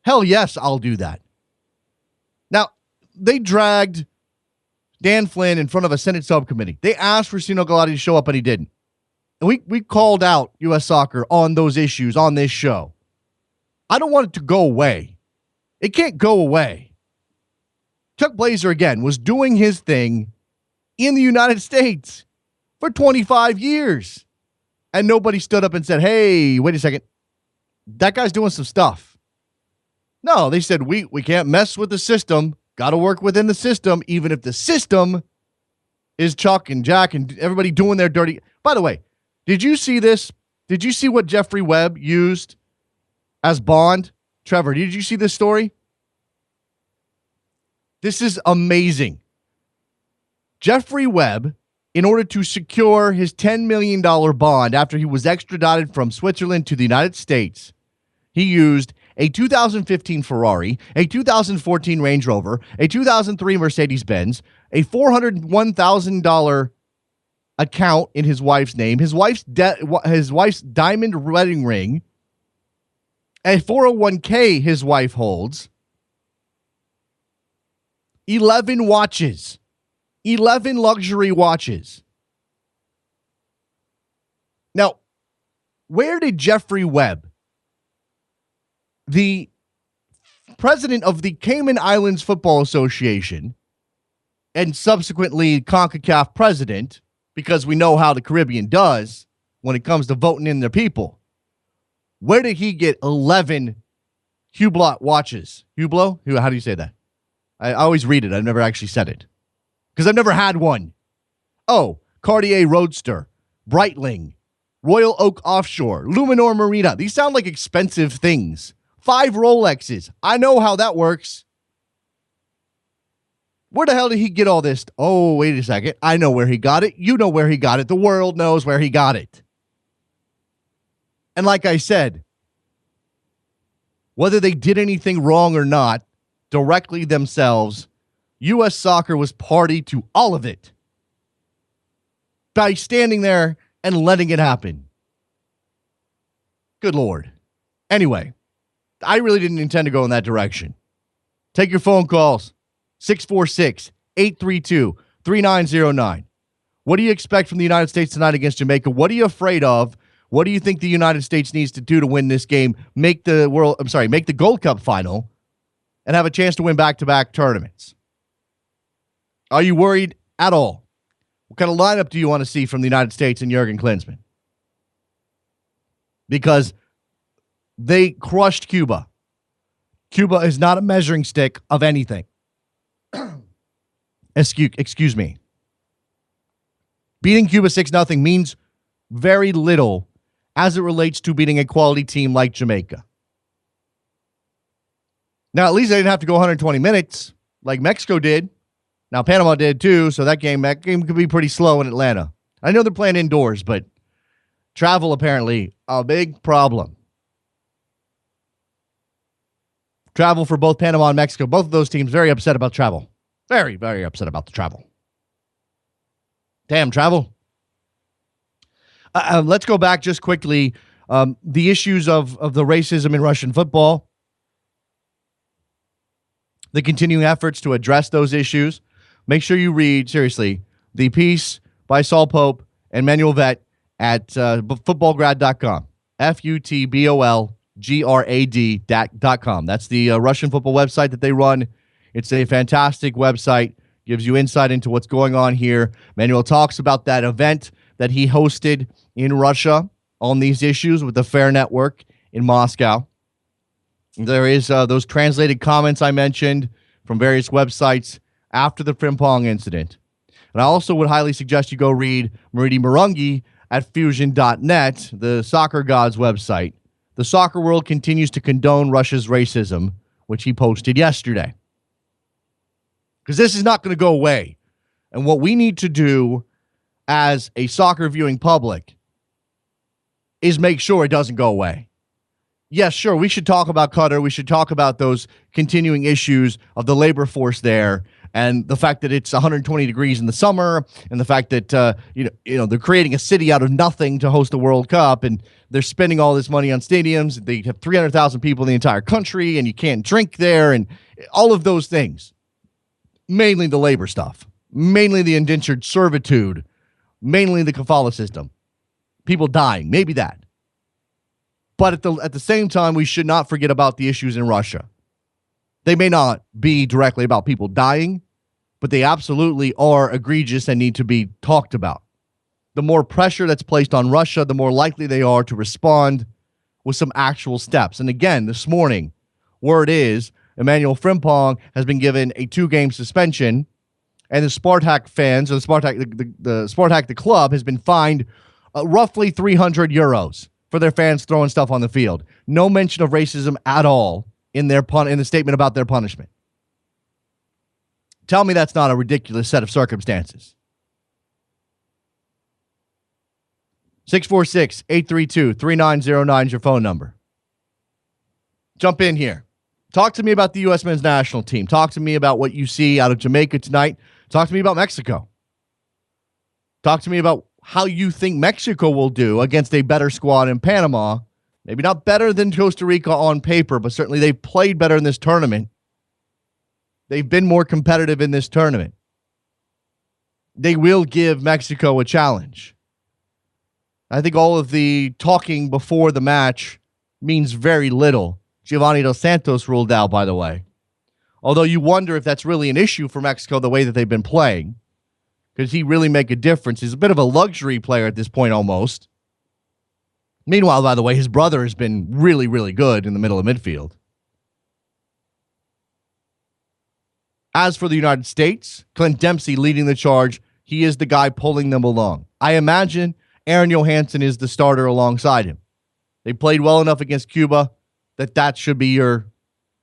Speaker 2: hell yes, I'll do that. Now, they dragged Dan Flynn in front of a Senate subcommittee. They asked for Sino Galati to show up, and he didn't. And we called out U.S. Soccer on those issues on this show. I don't want it to go away. It can't go away. Chuck Blazer, again, was doing his thing in the United States for 25 years. And nobody stood up and said, hey, wait a second. That guy's doing some stuff. No, they said, we can't mess with the system. Got to work within the system, even if the system is Chuck and Jack and everybody doing their dirty. By the way, did you see this? Did you see what Jeffrey Webb used as bond? Trevor, did you see this story? This is amazing. Jeffrey Webb, in order to secure his $10 million bond after he was extradited from Switzerland to the United States, he used a 2015 Ferrari, a 2014 Range Rover, a 2003 Mercedes-Benz, a $401,000 account in his wife's name, his wife's diamond wedding ring, a 401k his wife holds, 11 watches, 11 luxury watches. Now, where did Jeffrey Webb, the president of the Cayman Islands Football Association, and subsequently CONCACAF president, because we know how the Caribbean does when it comes to voting in their people, where did he get 11 Hublot watches? Hublot? How do you say that? I always read it. I've never actually said it because I've never had one. Oh, Cartier Roadster, Breitling, Royal Oak Offshore, Luminor Marina. These sound like expensive things. 5 Rolexes. I know how that works. Where the hell did he get all this? Oh, wait a second. I know where he got it. You know where he got it. The world knows where he got it. And like I said, whether they did anything wrong or not, directly themselves, U.S. Soccer was party to all of it by standing there and letting it happen. Good Lord. Anyway, I really didn't intend to go in that direction. Take your phone calls, 646-832-3909. What do you expect from the United States tonight against Jamaica? What are you afraid of? What do you think the United States needs to do to win this game, make the Gold Cup final, and have a chance to win back-to-back tournaments? Are you worried at all? What kind of lineup do you want to see from the United States and Jurgen Klinsmann? Because they crushed Cuba. Cuba is not a measuring stick of anything. Excuse me. Beating Cuba 6-0 means very little as it relates to beating a quality team like Jamaica. Now, at least they didn't have to go 120 minutes like Mexico did. Now, Panama did too, so that game could be pretty slow in Atlanta. I know they're playing indoors, but travel apparently a big problem. Travel for both Panama and Mexico. Both of those teams very upset about travel. Very, very upset about the travel. Damn, travel. Let's go back just quickly. The issues of the racism in Russian football. The continuing efforts to address those issues. Make sure you read, seriously, the piece by Saul Pope and Manuel Veth at FutbolGrad.com. FutbolGrad.com. That's the Russian football website that they run. It's a fantastic website. Gives you insight into what's going on here. Manuel talks about that event that he hosted in Russia on these issues with the Fair Network in Moscow. There is those translated comments I mentioned from various websites after the Frimpong incident. And I also would highly suggest you go read Mariti Marungi at fusion.net, the soccer gods website. The soccer world continues to condone Russia's racism, which he posted yesterday. Because this is not going to go away. And what we need to do as a soccer viewing public is make sure it doesn't go away. Yes, sure, we should talk about Qatar. We should talk about those continuing issues of the labor force there and the fact that it's 120 degrees in the summer and the fact that they're creating a city out of nothing to host the World Cup and they're spending all this money on stadiums. They have 300,000 people in the entire country and you can't drink there and all of those things. Mainly the labor stuff. Mainly the indentured servitude. Mainly the kafala system. People dying. Maybe that. But at the same time, we should not forget about the issues in Russia. They may not be directly about people dying, but they absolutely are egregious and need to be talked about. The more pressure that's placed on Russia, the more likely they are to respond with some actual steps. And again, this morning, word is Emmanuel Frimpong has been given a 2-game suspension, and the Spartak fans, or the Spartak, the club, has been fined roughly 300 euros. For their fans throwing stuff on the field. No mention of racism at all in the statement about their punishment. Tell me that's not a ridiculous set of circumstances. 646-832-3909 is your phone number. Jump in here. Talk to me about the U.S. men's national team. Talk to me about what you see out of Jamaica tonight. Talk to me about Mexico. Talk to me about how you think Mexico will do against a better squad in Panama. Maybe not better than Costa Rica on paper, but certainly they've played better in this tournament. They've been more competitive in this tournament. They will give Mexico a challenge. I think all of the talking before the match means very little. Giovanni Dos Santos ruled out, by the way. Although you wonder if that's really an issue for Mexico the way that they've been playing. Does he really make a difference? He's a bit of a luxury player at this point almost. Meanwhile, by the way, his brother has been really, really good in the middle of midfield. As for the United States, Clint Dempsey leading the charge. He is the guy pulling them along. I imagine Aaron Johansson is the starter alongside him. They played well enough against Cuba that should be your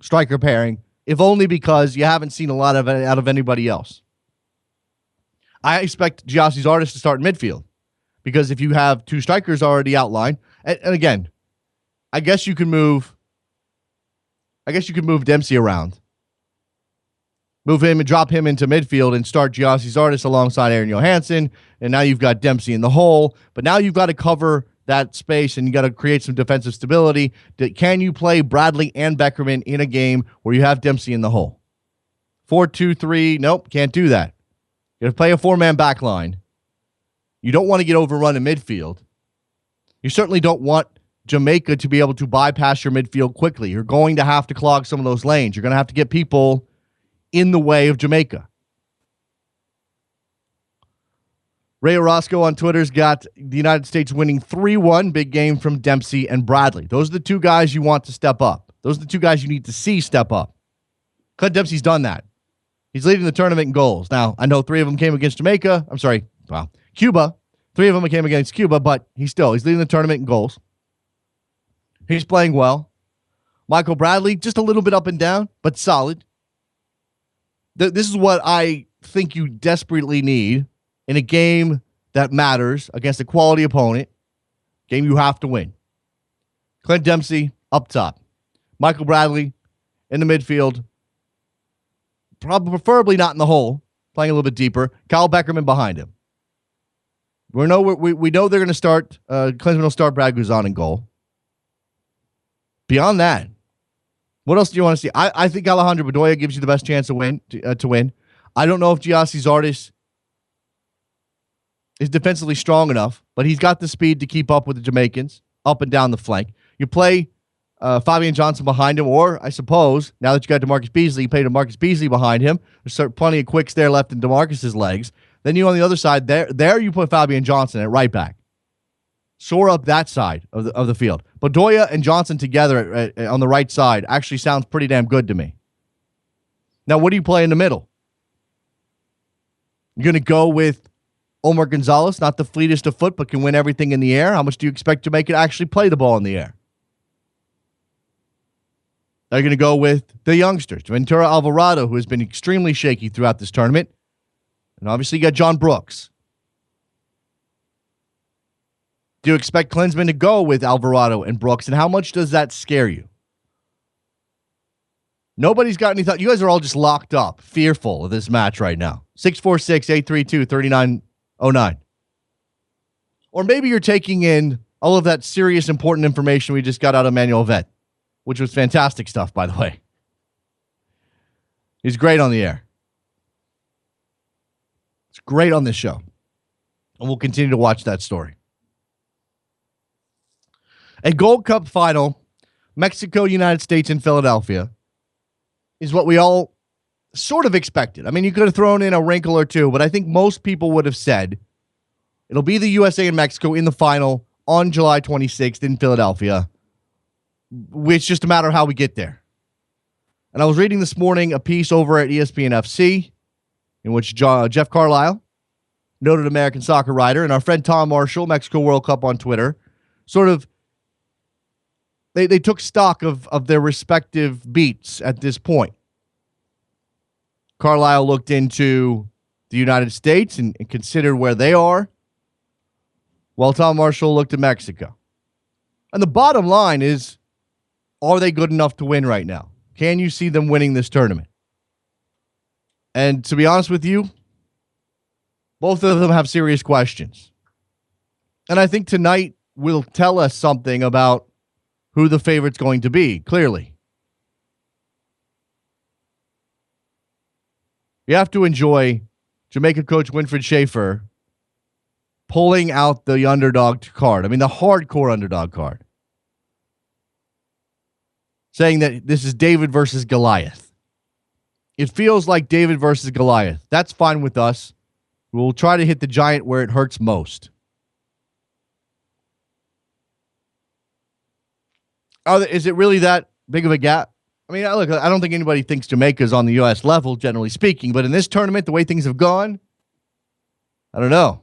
Speaker 2: striker pairing, if only because you haven't seen a lot of it out of anybody else. I expect Giassi Zardes to start in midfield because if you have 2 strikers already outlined, and again, I guess you can move Dempsey around. Move him and drop him into midfield and start Giassi Zardes alongside Aaron Johansson, and now you've got Dempsey in the hole, but now you've got to cover that space and you got to create some defensive stability. Can you play Bradley and Beckerman in a game where you have Dempsey in the hole? 4-2-3, nope, can't do that. You have to play a 4-man back line. You don't want to get overrun in midfield. You certainly don't want Jamaica to be able to bypass your midfield quickly. You're going to have to clog some of those lanes. You're going to have to get people in the way of Jamaica. Ray Orozco on Twitter's got the United States winning 3-1. Big game from Dempsey and Bradley. Those are the 2 guys you want to step up. Those are the 2 guys you need to see step up. Clint Dempsey's done that. He's leading the tournament in goals. Now, I know 3 of them came against Cuba. 3 of them came against Cuba, but he's leading the tournament in goals. He's playing well. Michael Bradley, just a little bit up and down, but solid. This is what I think you desperately need in a game that matters against a quality opponent. Game you have to win. Clint Dempsey up top. Michael Bradley in the midfield. Preferably not in the hole, playing a little bit deeper. Kyle Beckerman behind him. We know they're going to start. Klinsmann will start Brad Guzan in goal. Beyond that, what else do you want to see? I think Alejandro Bedoya gives you the best chance to win. I don't know if Giassi Zardes is defensively strong enough, but he's got the speed to keep up with the Jamaicans up and down the flank. You play Fabian Johnson behind him, or I suppose now that you got DeMarcus Beasley, you play DeMarcus Beasley behind him. There's plenty of quicks there left in DeMarcus's legs. Then you on the other side there you put Fabian Johnson at right back. shore up that side of the field. Bedoya and Johnson together on the right side actually sounds pretty damn good to me. Now, what do you play in the middle? You're going to go with Omar Gonzalez, not the fleetest of foot, but can win everything in the air. How much do you expect Jamaica to actually play the ball in the air? They're going to go with the youngsters, Ventura Alvarado, who has been extremely shaky throughout this tournament. And obviously you got John Brooks. Do you expect Klinsmann to go with Alvarado and Brooks? And how much does that scare you? Nobody's got any thought. You guys are all just locked up, fearful of this match right now. 646-832-3909. Or maybe you're taking in all of that serious, important information we just got out of Manuel Veth, which was fantastic stuff, by the way. He's great on the air. It's great on this show. And we'll continue to watch that story. A Gold Cup final, Mexico, United States, and Philadelphia, is what we all sort of expected. I mean, you could have thrown in a wrinkle or two, but I think most people would have said it'll be the USA and Mexico in the final on July 26th in Philadelphia. It's just a matter of how we get there. And I was reading this morning a piece over at ESPN FC in which Jeff Carlisle, noted American soccer writer, and our friend Tom Marshall, Mexico World Cup on Twitter, sort of they took stock of their respective beats at this point. Carlisle looked into the United States and considered where they are, while Tom Marshall looked at Mexico. And the bottom line is, are they good enough to win right now? Can you see them winning this tournament? And to be honest with you, both of them have serious questions. And I think tonight will tell us something about who the favorite's going to be, clearly. You have to enjoy Jamaica coach Winfried Schaefer pulling out the underdog card. I mean, the hardcore underdog card. Saying that this is David versus Goliath. It feels like David versus Goliath. That's fine with us. We'll try to hit the giant where it hurts most. Is it really that big of a gap? I mean, look, I don't think anybody thinks Jamaica's on the U.S. level, generally speaking, but in this tournament, the way things have gone, I don't know.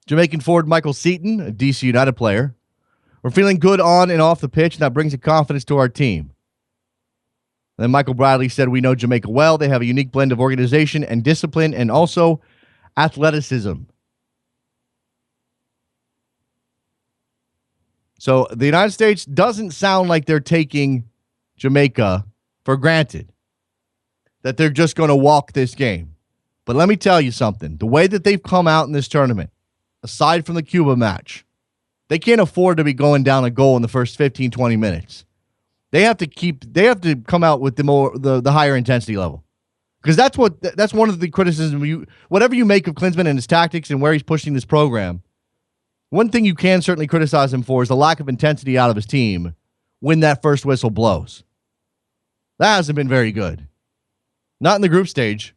Speaker 2: Jamaican forward Michael Seaton, a DC United player. We're feeling good on and off the pitch, and that brings a confidence to our team. And then Michael Bradley said, we know Jamaica well. They have a unique blend of organization and discipline and also athleticism. So the United States doesn't sound like they're taking Jamaica for granted, that they're just going to walk this game. But let me tell you something. The way that they've come out in this tournament, aside from the Cuba match, they can't afford to be going down a goal in the first 15, 20 minutes. They have to come out with the higher intensity level. Because that's one of the criticisms. Whatever you make of Klinsmann and his tactics and where he's pushing this program, one thing you can certainly criticize him for is the lack of intensity out of his team when that first whistle blows. That hasn't been very good. Not in the group stage.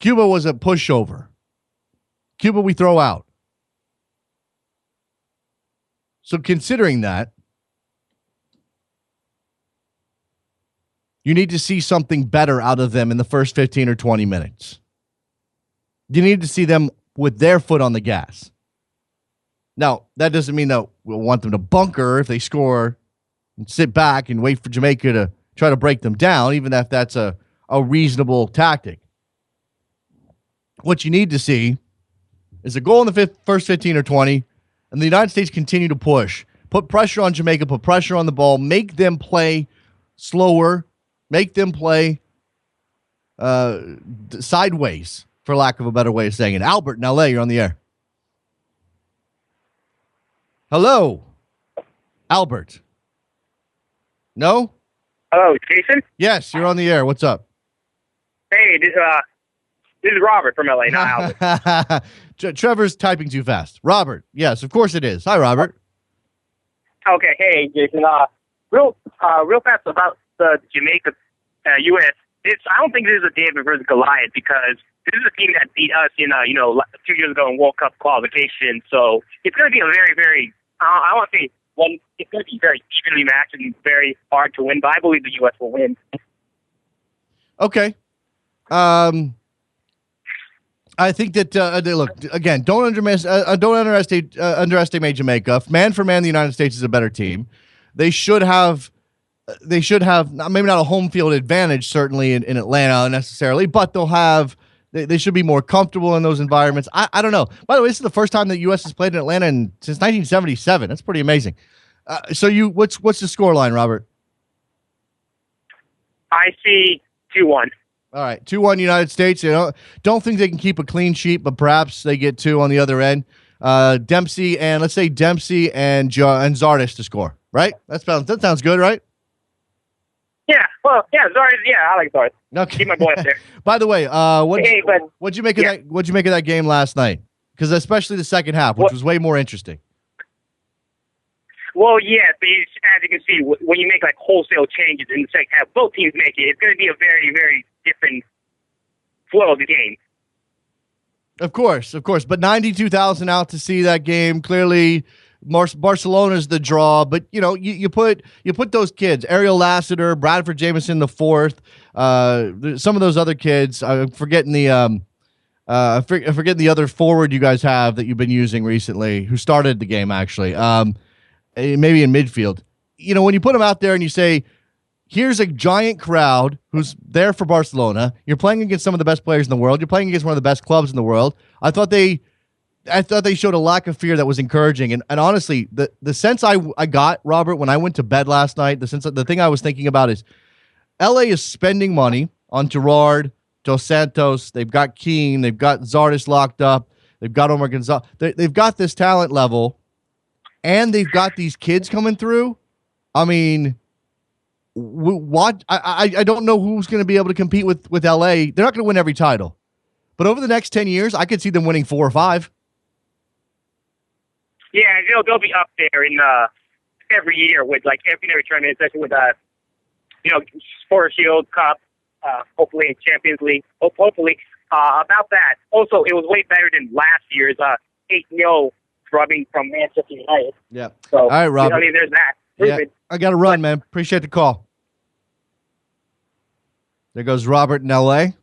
Speaker 2: Cuba was a pushover. Cuba we throw out. So considering that, you need to see something better out of them in the first 15 or 20 minutes. You need to see them with their foot on the gas. Now, that doesn't mean that we'll want them to bunker if they score and sit back and wait for Jamaica to try to break them down, even if that's a reasonable tactic. What you need to see is a goal in the first 15 or 20, and the United States continue to push. Put pressure on Jamaica, put pressure on the ball, make them play slower, make them play sideways, for lack of a better way of saying it. Albert in LA, you're on the air. Hello, Albert. No?
Speaker 5: Hello, Jason?
Speaker 2: Yes, you're on the air. What's up?
Speaker 5: Hey, this is Robert from LA, not Albert.
Speaker 2: Trevor's typing too fast. Robert. Yes, of course it is. Hi, Robert.
Speaker 5: Okay, hey, Jason. Real fast about the Jamaica U.S. I don't think this is a David versus Goliath because this is a team that beat us in 2 years ago in World Cup qualification. So it's going to be a very, very I want to say it's going to be very evenly matched and very hard to win. But I believe the U.S. will win.
Speaker 2: Okay. I think that look again. Don't underestimate Jamaica. Man for man, the United States is a better team. They should have maybe not a home field advantage certainly in Atlanta necessarily, but they should be more comfortable in those environments. I don't know. By the way, this is the first time that U.S. has played in Atlanta since 1977. That's pretty amazing. So what's the score line, Robert?
Speaker 5: I see 2-1.
Speaker 2: All right, 2-1 United States. Don't think they can keep a clean sheet, but perhaps they get 2 on the other end. Dempsey and Zardes to score. Right? That sounds good, right?
Speaker 5: Yeah. Well, yeah. Zardes. Yeah, I like Zardes.
Speaker 2: Okay.
Speaker 5: Keep my boy up there.
Speaker 2: By the way, what'd you make of that? What'd you make of that game last night? Because especially the second half, which was way more interesting.
Speaker 5: Well, yeah, but as you can see, when you make like wholesale changes in the second half, both teams make it. It's going to be a very, very different flow of the game.
Speaker 2: Of course. But 92,000 out to see that game. Clearly, Barcelona's the draw. But you put those kids, Ariel Lassiter, Bradford Jamieson the fourth, some of those other kids. I'm forgetting the forgetting the other forward you guys have that you've been using recently, who started the game actually. Maybe in midfield. When you put them out there and you say, here's a giant crowd who's there for Barcelona. You're playing against some of the best players in the world. You're playing against one of the best clubs in the world. I thought they showed a lack of fear that was encouraging. And honestly, the sense I got, Robert, when I went to bed last night, the thing I was thinking about is LA is spending money on Gerard, Dos Santos. They've got Keane. They've got Zardes locked up. They've got Omar Gonzalez. They've got this talent level. And they've got these kids coming through. I mean, I don't know who's going to be able to compete with LA. They're not going to win every title. But over the next 10 years, I could see them winning 4 or 5.
Speaker 5: Yeah, they'll be up there in every year with like every tournament, especially with Sport Shield Cup, hopefully Champions League. Hopefully about that. Also, it was way better than last year's 8-0 rubbing from Manchester United.
Speaker 2: Yeah.
Speaker 5: So,
Speaker 2: all right, Robert.
Speaker 5: There's that.
Speaker 2: Yeah, I got to run, man. Appreciate the call. There goes Robert in L.A.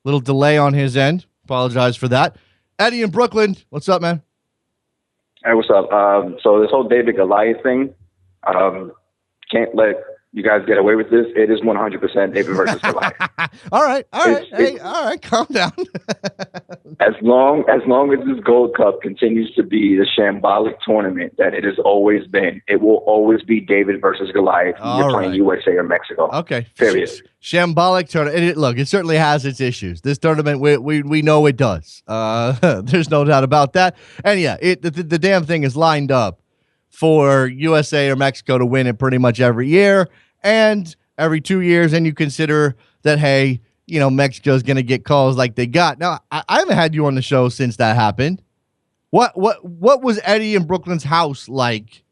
Speaker 2: Little delay on his end. Apologize for that. Eddie in Brooklyn. What's up, man?
Speaker 6: Hey, what's up? So this whole David Goliath thing, can't let you guys get away with this. It is 100% David versus Goliath.
Speaker 2: All right. All right. Calm down.
Speaker 6: As long as this Gold Cup continues to be the shambolic tournament that it has always been, it will always be David versus Goliath. You're playing USA or Mexico.
Speaker 2: Okay.
Speaker 6: Period.
Speaker 2: Shambolic tournament. Look, it certainly has its issues. This tournament, we know it does. There's no doubt about that. And yeah, the damn thing is lined up for USA or Mexico to win it pretty much every year. And every 2 years, and you consider that, hey, Mexico's going to get calls like they got. Now, I haven't had you on the show since that happened. What was Eddie in Brooklyn's house like?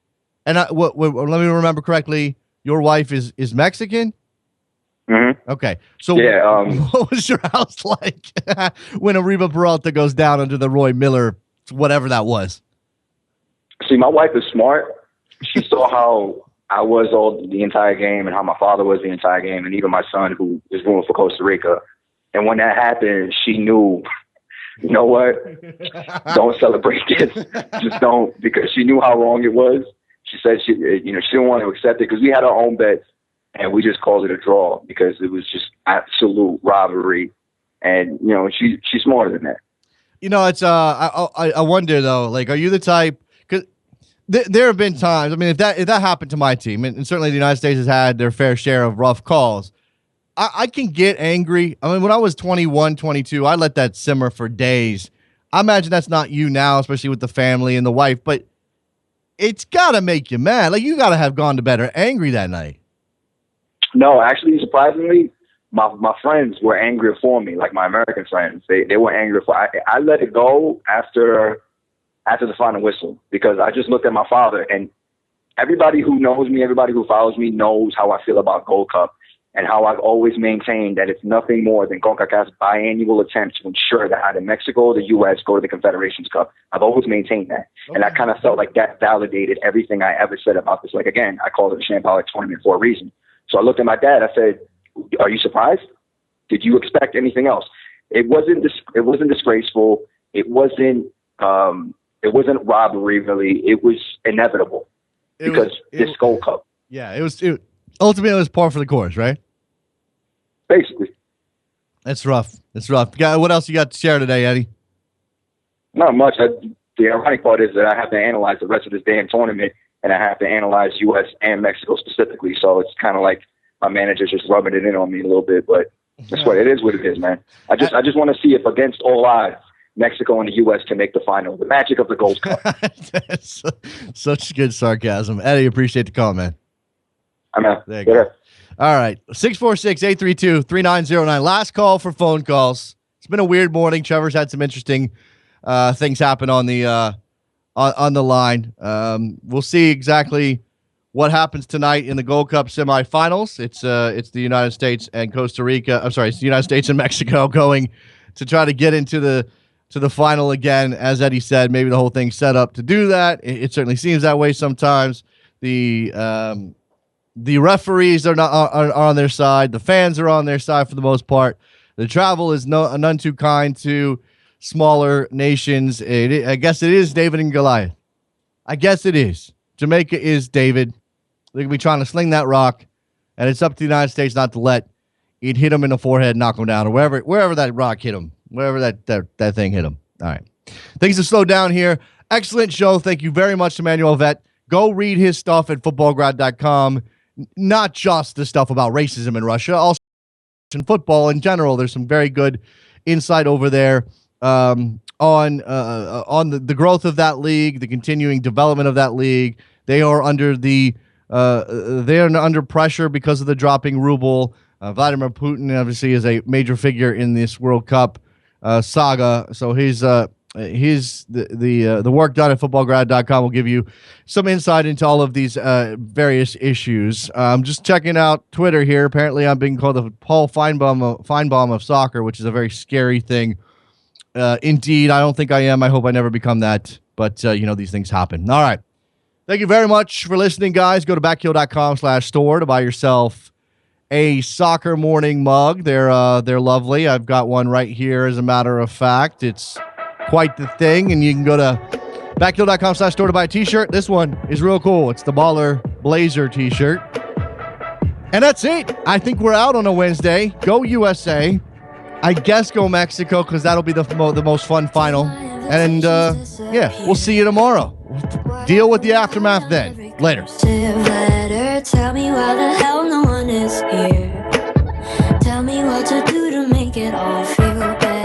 Speaker 2: And let me remember correctly, your wife is Mexican?
Speaker 6: Mm-hmm.
Speaker 2: Okay. So
Speaker 6: yeah,
Speaker 2: what was your house like when Arriba Peralta goes down under the Roy Miller, whatever that was?
Speaker 6: See, my wife is smart. She saw how I was the entire game and how my father was the entire game, and even my son who is rooting for Costa Rica. And when that happened, she knew, you know what? Don't celebrate this. Just don't, because she knew how wrong it was. She said she didn't want to accept it because we had our own bets and we just called it a draw because it was just absolute robbery. And she's smarter than that.
Speaker 2: It's I wonder though, like, are you the type? There have been times, I mean, if that happened to my team, and certainly the United States has had their fair share of rough calls, I can get angry. I mean, when I was 21, 22, I let that simmer for days. I imagine that's not you now, especially with the family and the wife, but it's got to make you mad. Like, you got to have gone to bed or angry that night.
Speaker 6: No, actually, surprisingly, my friends were angrier for me, like my American friends. They were angry for I let it go after the final whistle, because I just looked at my father, and everybody who knows me, everybody who follows me knows how I feel about Gold Cup. and how I've always maintained that it's nothing more than CONCACAF's biannual attempt to ensure that either Mexico or the U.S. go to the Confederations Cup. I've always maintained that. Okay. And I kind of felt like that validated everything I ever said about this. Like, again, I called it a shambolic tournament for a reason. So I looked at my dad. I said, are you surprised? Did you expect anything else? It wasn't disgraceful. It wasn't robbery, really. It was inevitable because this Gold Cup.
Speaker 2: Yeah, ultimately it was par for the course, right?
Speaker 6: Basically.
Speaker 2: It's rough. What else you got to share today, Eddie?
Speaker 6: Not much. The ironic part is that I have to analyze the rest of this damn tournament, and I have to analyze U.S. and Mexico specifically. So it's kind of like my manager's just rubbing it in on me a little bit, but that's what it is, man. I just want to see if against all odds, Mexico and the U.S. can make the final. The magic of the Gold Cup.
Speaker 2: That's such good sarcasm. Eddie, appreciate the call, man.
Speaker 6: I'm out.
Speaker 2: There you go. All right. 646-832-3909. Last call for phone calls. It's been a weird morning. Trevor's had some interesting things happen on the line. We'll see exactly what happens tonight in the Gold Cup semifinals. It's the United States and Costa Rica. I'm sorry, it's the United States and Mexico going to try to get into the final again. As Eddie said, maybe the whole thing's set up to do that. It certainly seems that way sometimes. The referees are on their side. The fans are on their side for the most part. The travel is none too kind to smaller nations. I guess it is David and Goliath. I guess it is. Jamaica is David. They're going to be trying to sling that rock, and it's up to the United States not to let it hit him in the forehead, knock him down, or wherever that rock hit him, wherever that thing hit him. All right. Things have slowed down here. Excellent show. Thank you very much to Manuel Veth. Go read his stuff at FutbolGrad.com. Not just the stuff about racism in Russia, also in football in general. There's some very good insight over there on the growth of that league, the continuing development of that league. They are under under pressure because of the dropping ruble. Vladimir Putin obviously is a major figure in this World Cup saga. So the work done at FutbolGrad.com will give you some insight into all of these various issues. I'm just checking out Twitter here. Apparently, I'm being called the Paul Feinbaum of soccer, which is a very scary thing. Indeed, I don't think I am. I hope I never become that. But, these things happen. All right. Thank you very much for listening, guys. Go to backheel.com/store to buy yourself a Soccer Morning mug. They're lovely. I've got one right here, as a matter of fact. It's quite the thing, and you can go to backheel.com/store to buy a t-shirt. This one is real cool. It's the Baller Blazer t-shirt. And that's it. I think we're out on a Wednesday. Go USA. I guess go Mexico, because that'll be the most fun final. And we'll see you tomorrow. Deal with the aftermath then. Later.
Speaker 7: Tell me why the hell no one is here. Tell me what to do to make it all feel better.